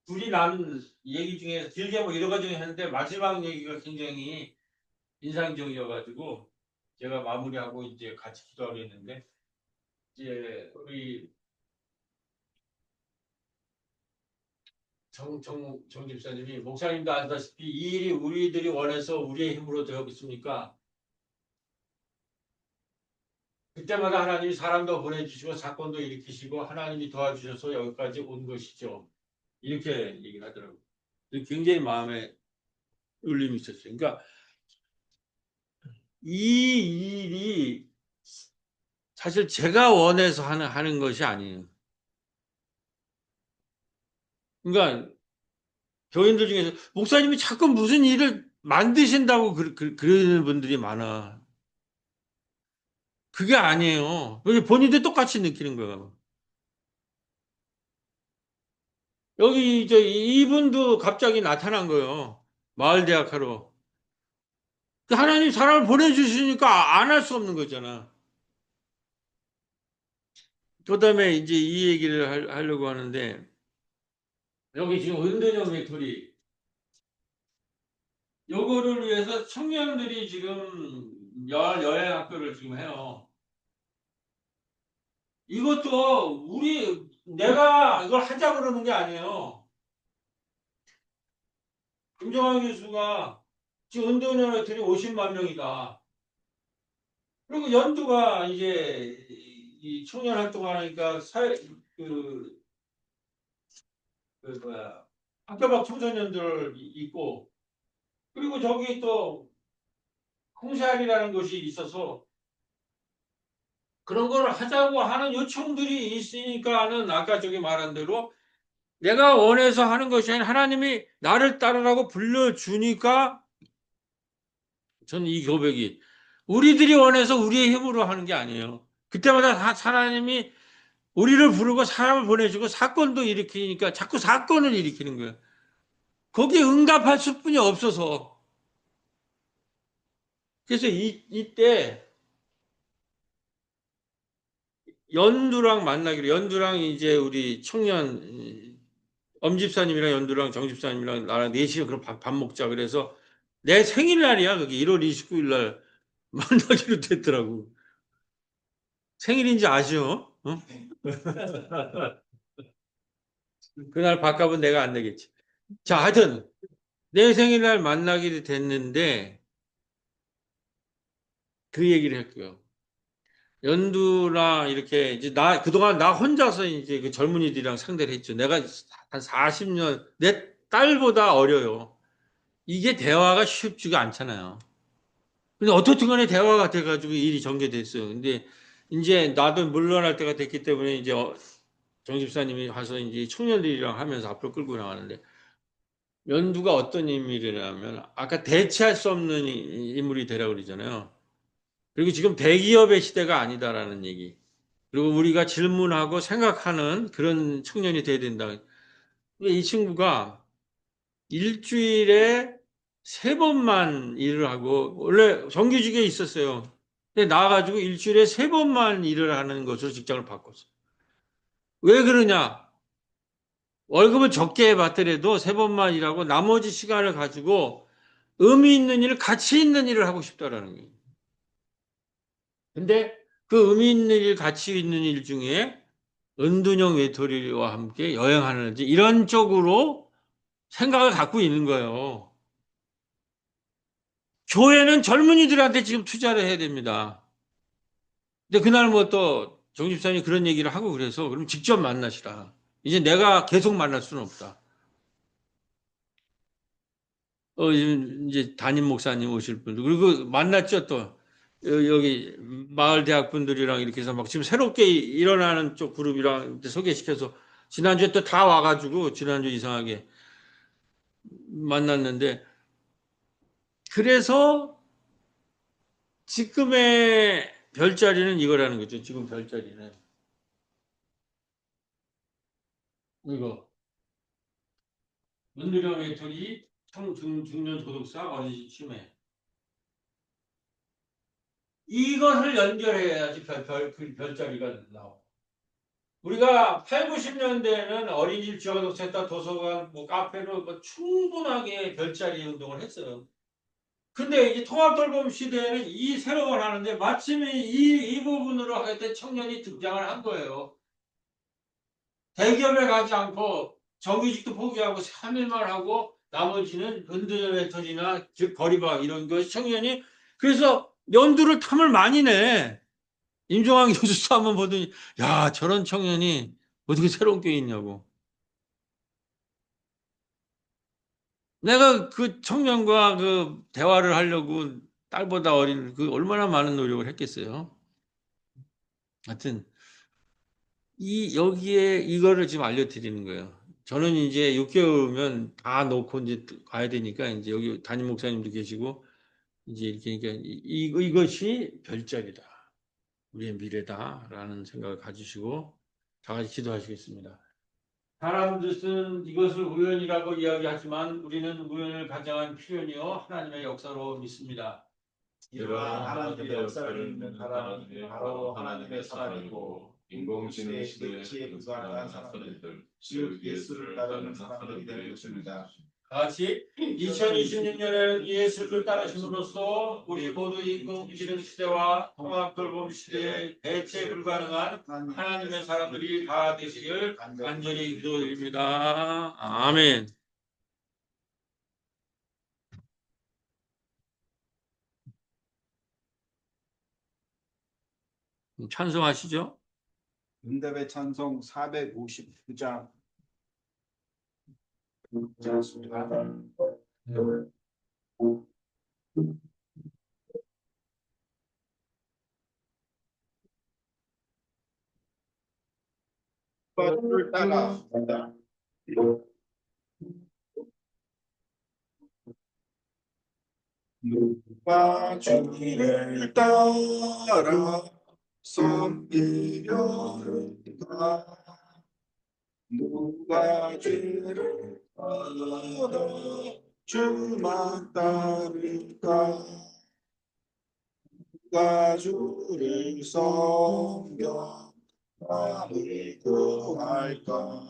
둘이 나눈 얘기 중에 길게 뭐 여러 가지 했는데 마지막 얘기가 굉장히 인상적이어가지고 제가 마무리하고 이제 같이 기도하려 했는데 이제 우리 정 집사님이 목사님도 아시다시피 이 일이 우리들이 원해서 우리의 힘으로 되고 있습니까? 그때마다 하나님이 사람도 보내주시고 사건도 일으키시고 하나님이 도와주셔서 여기까지 온 것이죠. 이렇게 얘기를 하더라고요. 굉장히 마음에 울림이 있었어요. 그러니까 이 일이 사실 제가 원해서 하는 것이 아니에요. 그러니까 교인들 중에서 목사님이 자꾸 무슨 일을 만드신다고 그러는 분들이 많아. 그게 아니에요. 여기 본인도 똑같이 느끼는 거예요. 여기 이분도 갑자기 나타난 거예요. 마을 대학하러. 하나님 사람을 보내주시니까 안 할 수 없는 거잖아. 그다음에 이제 이 얘기를 하려고 하는데 여기 지금 은둔형 외톨이 요거를 위해서 청년들이 지금 여행 학교를 지금 해요. 이것도 내가 이걸 하자 그러는 게 아니에요. 김정환 교수가 지금 은둔형 외톨이 50만 명이다. 그리고 연두가 이제 이 청년 활동하니까 그, 뭐야 학교 밖 청소년들 있고 그리고 저기 또 홍시알이라는 곳이 있어서 그런 걸 하자고 하는 요청들이 있으니까는 아까 저기 말한 대로 내가 원해서 하는 것이 아니라 하나님이 나를 따르라고 불러주니까 저는 이 고백이 우리들이 원해서 우리의 힘으로 하는 게 아니에요. 그때마다 하나님이 우리를 부르고 사람을 보내주고 사건도 일으키니까 자꾸 사건을 일으키는 거예요. 거기에 응답할 수뿐이 없어서. 그래서 이때 연두랑 만나기로, 연두랑 이제 우리 청년, 엄집사님이랑 연두랑 정집사님이랑 나랑 넷이 그럼 밥 먹자. 그래서 내 생일날이야. 그게 1월 29일 날 만나기로 됐더라고. 생일인지 아시오? 어? 그날 밥값은 내가 안 내겠지. 자, 하여튼 내 생일날 만나기로 됐는데 그 얘기를 했고요. 연두나 이렇게 이제 그동안 나 혼자서 이제 그 젊은이들이랑 상대를 했죠. 내가 한 40년 내 딸보다 어려요. 이게 대화가 쉽지가 않잖아요. 근데 어떻든 간에 대화가 돼가지고 일이 전개됐어요. 근데 이제 나도 물러날 때가 됐기 때문에 이제 정 집사님이 와서 이제 청년들이랑 하면서 앞으로 끌고 나가는데 연두가 어떤 인물이냐면 아까 대체할 수 없는 인물이 되라고 그러잖아요. 그리고 지금 대기업의 시대가 아니다라는 얘기. 그리고 우리가 질문하고 생각하는 그런 청년이 돼야 된다. 이 친구가 일주일에 세 번만 일을 하고 원래 정규직에 있었어요. 근데 나와가지고 일주일에 세 번만 일을 하는 것으로 직장을 바꿨어. 왜 그러냐? 월급을 적게 받더라도 세 번만 일하고 나머지 시간을 가지고 의미 있는 일을 가치 있는 일을 하고 싶다라는 거예요. 근데 그 의미 있는 일, 가치 있는 일 중에 은둔형 외톨이와 함께 여행하는지 이런 쪽으로 생각을 갖고 있는 거예요. 교회는 젊은이들한테 지금 투자를 해야 됩니다. 근데 그날 뭐 또 정집사님이 그런 얘기를 하고 그래서 그럼 직접 만나시라. 이제 내가 계속 만날 수는 없다. 이제 담임 목사님 오실 분들 그리고 만났죠 또 여기 마을 대학 분들이랑 이렇게 해서 막 지금 새롭게 일어나는 쪽 그룹이랑 소개시켜서 지난주에 또 다 와가지고 지난주 이상하게 만났는데 그래서 지금의 별자리는 이거라는 거죠. 지금 별자리는 이거 문두령 외톨이 청중년 도덕사 어린이 치매 이것을 연결해야지 그 별자리가 나와. 우리가 8, 90년대에는 어린이집 지역독센터, 도서관, 뭐 카페로 뭐 충분하게 별자리 운동을 했어요. 근데 이제 통합돌봄 시대에는 이 새로운 하는데 마침 이 부분으로 하여튼 청년이 등장을 한 거예요. 대기업에 가지 않고 정규직도 포기하고 3일만 하고 나머지는 은둔형외톨이나 즉 거리밥 이런 것이 청년이 그래서 연두를 탐을 많이 내. 임종환 교수도 한번 보더니 야 저런 청년이 어떻게 새로운 게 있냐고. 내가 그 청년과 그 대화를 하려고 딸보다 어린 그 얼마나 많은 노력을 했겠어요. 하여튼 이 여기에 이거를 지금 알려드리는 거예요. 저는 이제 6개월면 다 놓고 이제 가야 되니까 이제 여기 담임 목사님도 계시고 이제 이렇게 그러니까 이것이 별자리다. 우리의 미래다라는 생각을 가지시고 다 같이 기도하시겠습니다. 사람 뜻은 이것을 우연이라고 이야기하지만 우리는 우연을 가장한 필연이요 하나님의 역사로 믿습니다.
이러한 하나님의 역사를 믿는 사람이 바로 하나님의 사람이고 인공지능 시대에 불과한 사람들, 즉 예수를 따르는 사람들이 될 것입니다.
같이 2026년에는 예수를 따르심으로써 우리 모두 인공지능 시대와 통합돌봄 시대에 대체 불가능한 하나님의 사람들이 다 되시길 간절히 기도드립니다. 아멘. 찬송하시죠.
응답의 찬송 459장 주를 따라 누가 주를 따라 섬기려는가 누가 주를 따라 주만 따를까 누가 주를 섬겨 남을 구할까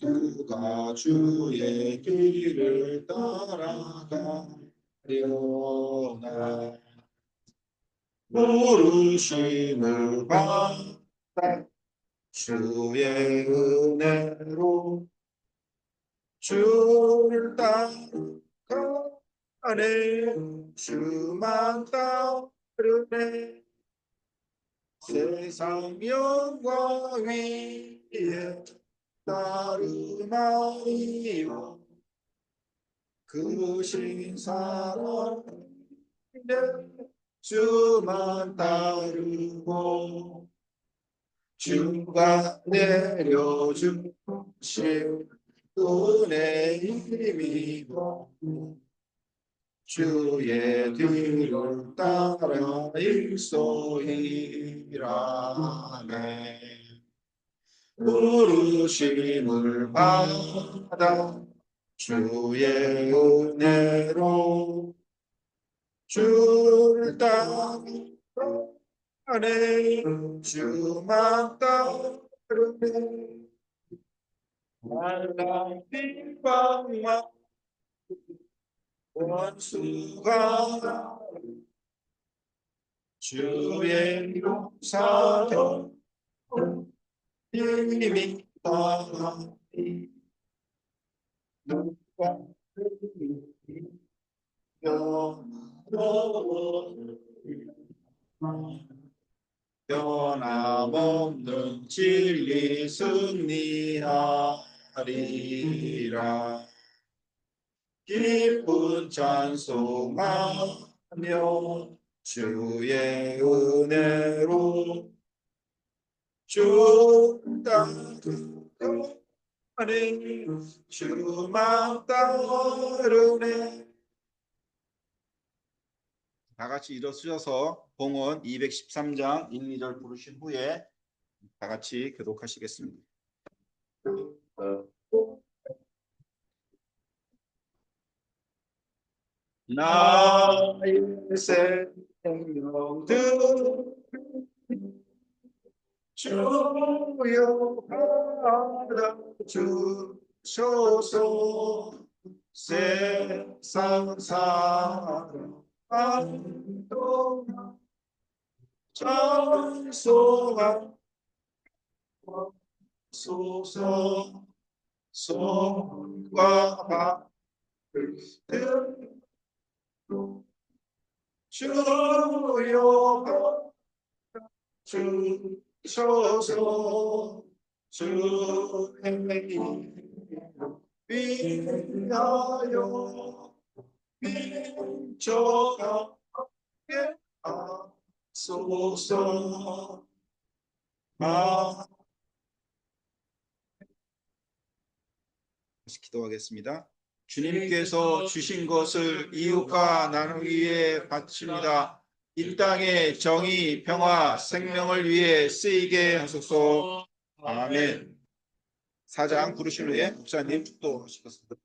누가 주의 길을 따라가려나 부르심을 받아 주의 은혜로 주를 따라가네 주만 따르네 세상 영광 위에 따르나이요 그 신사랑 주만 따르고 주가 내려주신 은혜 힘입어 주의 뒤를 따라 일소이라네. 부르심을 받아 주의 은혜로 주를 따르네. 주만 따르네. 말라 비방만 원수가 주의 용사도 이미 떠나니 누가 변함없는 진리 승리하리라. 기쁜 찬송하며 주의 은혜로 주 따르네. 주만 따르네. 다 같이 일어서셔서 봉헌 213장 1, 2절 부르신 후에 다 같이 교독하시겠습니다. 나의 생명들 주여 받아주소서. 세상 사랑 동안 찬송하소서. 손과 발을 들고 주여 주소서. 주의 이름 위하여 민족하게 하소서. 다시 기도하겠습니다. 주님께서 주신 것을 이웃과 나누기 위해 바칩니다. 이 땅에 정의, 평화, 생명을 위해 쓰이게 하소서. 아멘. 사장 부르신 후에 목사님 축도하시겠습니다.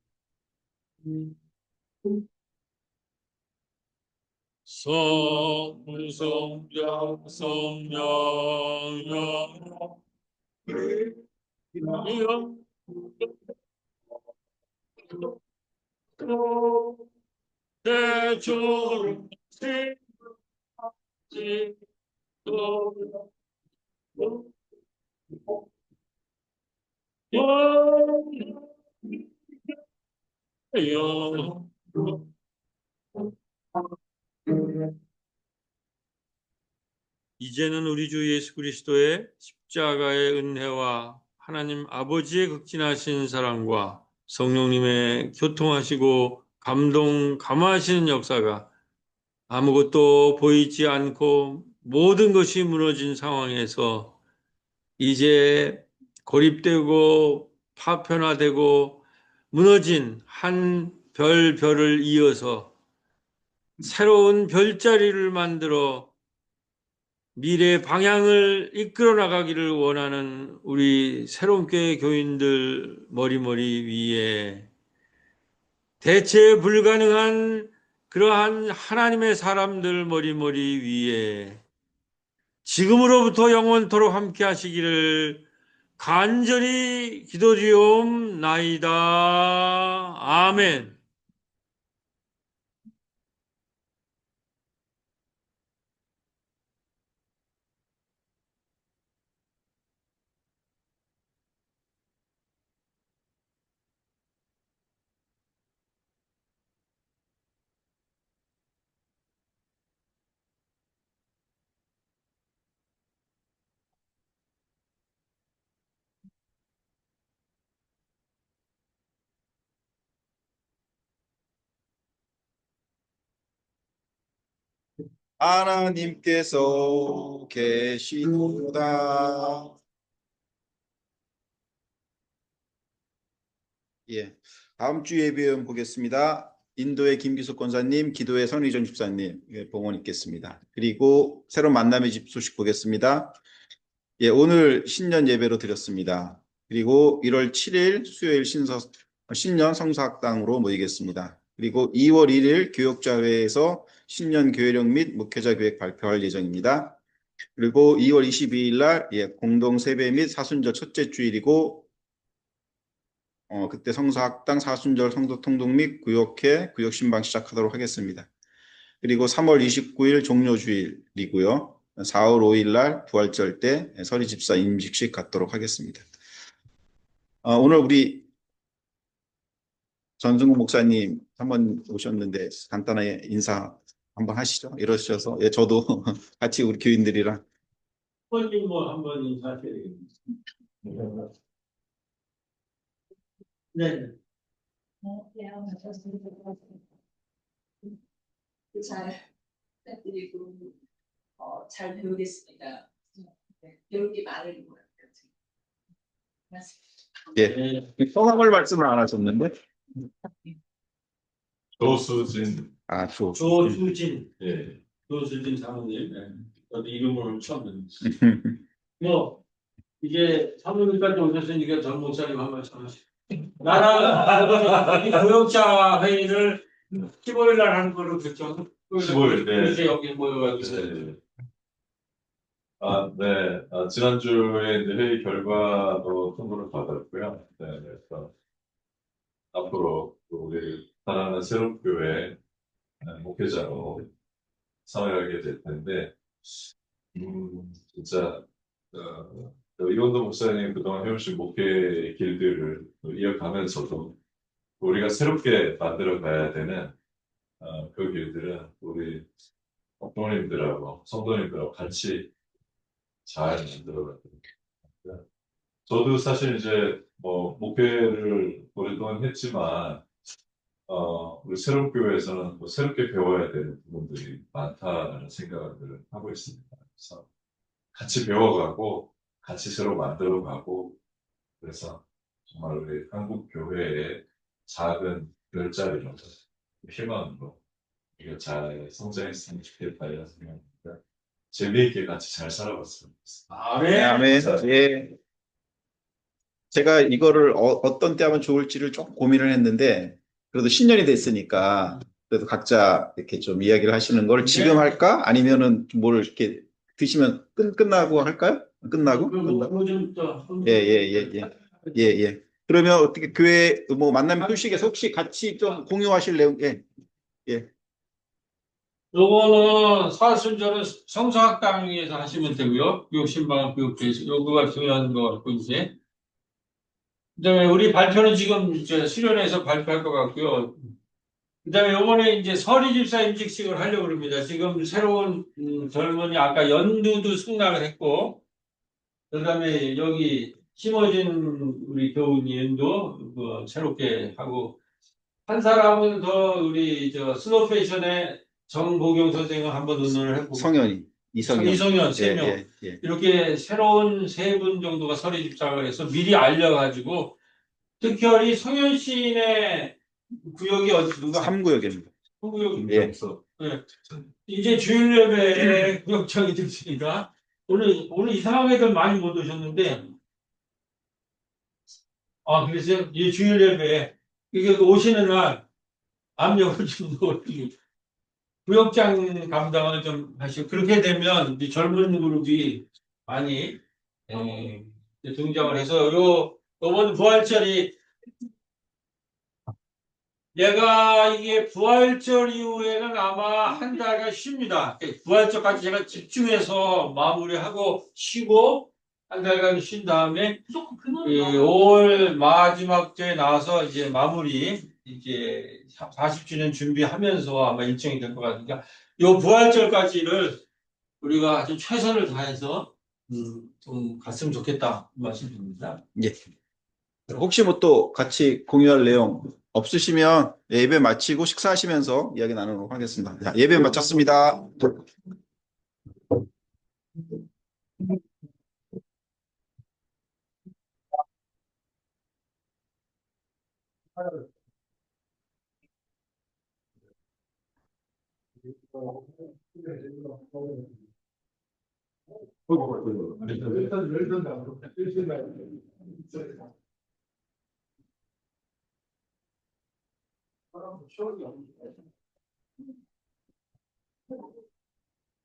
성부성자 성령령 대조로 이제는 우리 주 예수 그리스도의 십자가의 은혜와 하나님 아버지의 극진하신 사랑과 성령님의 교통하시고 감화하시는 역사가 아무것도 보이지 않고 모든 것이 무너진 상황에서 이제 고립되고 파편화되고 무너진 한 별을 이어서 새로운 별자리를 만들어 미래의 방향을 이끌어 나가기를 원하는 우리 새로운 교회 교인들 머리머리 위에 대체 불가능한 그러한 하나님의 사람들 머리머리 위에 지금으로부터 영원토록 함께 하시기를 간절히 기도드리옵나이다. 아멘.
하나님께서 계시도다. 예. 다음 주 예배원 보겠습니다. 인도의 김기숙 권사님, 기도의 선의정 집사님, 예, 봉헌 있겠습니다. 그리고 새로운 만남의 집 소식 보겠습니다. 예, 오늘 신년 예배로 드렸습니다. 그리고 1월 7일 수요일 신년 성사학당으로 모이겠습니다. 그리고 2월 1일 교역자회에서 신년 교회령 및 목회자 계획 발표할 예정입니다. 그리고 2월 22일 날 예, 공동 세배 및 사순절 첫째 주일이고 그때 성사학당 사순절 성도 통독 및 구역회 구역신방 시작하도록 하겠습니다. 그리고 3월 29일 종료주일이고요. 4월 5일 날 부활절 때 서리 집사 임직식 갖도록 하겠습니다. 오늘 우리 전승국 목사님 한번 오셨는데 간단하게 인사 한번 하시죠. 이러셔서 예, 저도 같이 우리 교인들이랑
선생님 뭐 한번 인사하셔야 되겠습니다. 네.
잘 부탁드리고 잘 배우겠습니다. 네, 배울 게 많은 것 같아요.
예, 성함을 말씀을 안 하셨는데
조수진.
조수진,
예.
조수진 사모님. 네. 저도 이름을 처음 듣습니다. 뭐 이제 사모님까지 오셨으니까 전 목사님 한번 전하시죠. 나랑 이 교역자 회의를 15일 날 하는 걸로 결정.
15일, 네.
이제 여기 모여가지고.
네. 네. 지난주에 이제 회의 결과도 통보를 받았고요. 네, 그래서 앞으로 우리 사랑하는 새롭교회 목회자로 사회하게 될 텐데, 진짜 이원도 목사님 그동안 해오신 목회 길들을 이어가면서도 우리가 새롭게 만들어 가야 되는 그 길들은 우리 부모님들하고 성도님들하고 같이 잘 만들어 가야 됩니다. 저도 사실 이제 뭐 목회를 오랫동안 했지만 우리 새롭교회에서는 뭐 새롭게 배워야 되는 부분들이 많다는 생각을 하고 있습니다. 그래서 같이 배워가고 같이 새로 만들어가고 그래서 정말 우리 한국 교회의 작은 별자리로 희망으로 우리가 잘 성장했으면 좋겠다 이런 생각입니다. 재미있게 같이 잘 살아봤으면 좋겠습니다.
네, 아멘. 예. 제가 이거를 어떤 때 하면 좋을지를 조금 고민을 했는데 그래도 신년이 됐으니까 그래도 각자 이렇게 좀 이야기를 하시는 걸 지금 할까? 아니면은 뭘 이렇게 드시면 끝나고 할까요? 끝나고? 예, 예, 예, 예. 예, 예. 그러면 어떻게 교회 뭐 만남 표식에서 혹시 같이 좀 공유하실 내용 예. 예.
요거는 사순절은 성서학당에서 하시면 되고요. 교육신방 교육대에서 요거가 중요한 거 같고 이제 그다음에 우리 발표는 지금 이제 수련회에서 발표할 것 같고요. 그다음에 요번에 이제 서리 집사 임직식을 하려고 합니다. 지금 새로운 젊은이 아까 연두도 승낙을 했고 그다음에 여기 심어진 우리 교우님도 뭐 새롭게 하고 한 사람은 더 우리 스노우 패션의 정보경 선생을 한번 의논을 해보고
성현이 이성현
이성현 3명
예, 예.
이렇게 새로운 3분 정도가 서리 집사를 해서 미리 알려가지고 특별히 성현 시인의 구역이 어디 누가
3구역입니다.
구역
예.
네. 이제 주일 예배에 구역장이 됐으니까 오늘 이상한 애들 많이 못 오셨는데 그래서 이 주일 예배에 이게 오시는 날 압력을 좀 넣어주고 구역장 감당을 좀 하시고 그렇게 되면 이 젊은 그룹이 많이 등장을 해서 이번 부활절이 내가 이게 부활절 이후에는 아마 한 달간 쉽니다. 부활절까지 제가 집중해서 마무리하고 쉬고 한 달간 쉰 다음에 5월 마지막 주에 나와서 이제 마무리 이제 40주년 준비하면서 아마 일정이 될 것 같으니까 요 부활절까지를 우리가 아주 최선을 다해서 좀 갔으면 좋겠다 말씀드립니다.
예. 혹시 뭐 또 같이 공유할 내용 없으시면 예배 마치고 식사하시면서 이야기 나누도록 하겠습니다. 자, 예배 마쳤습니다.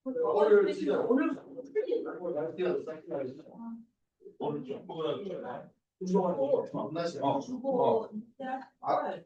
오늘 진짜 오늘 좀
주고
알아.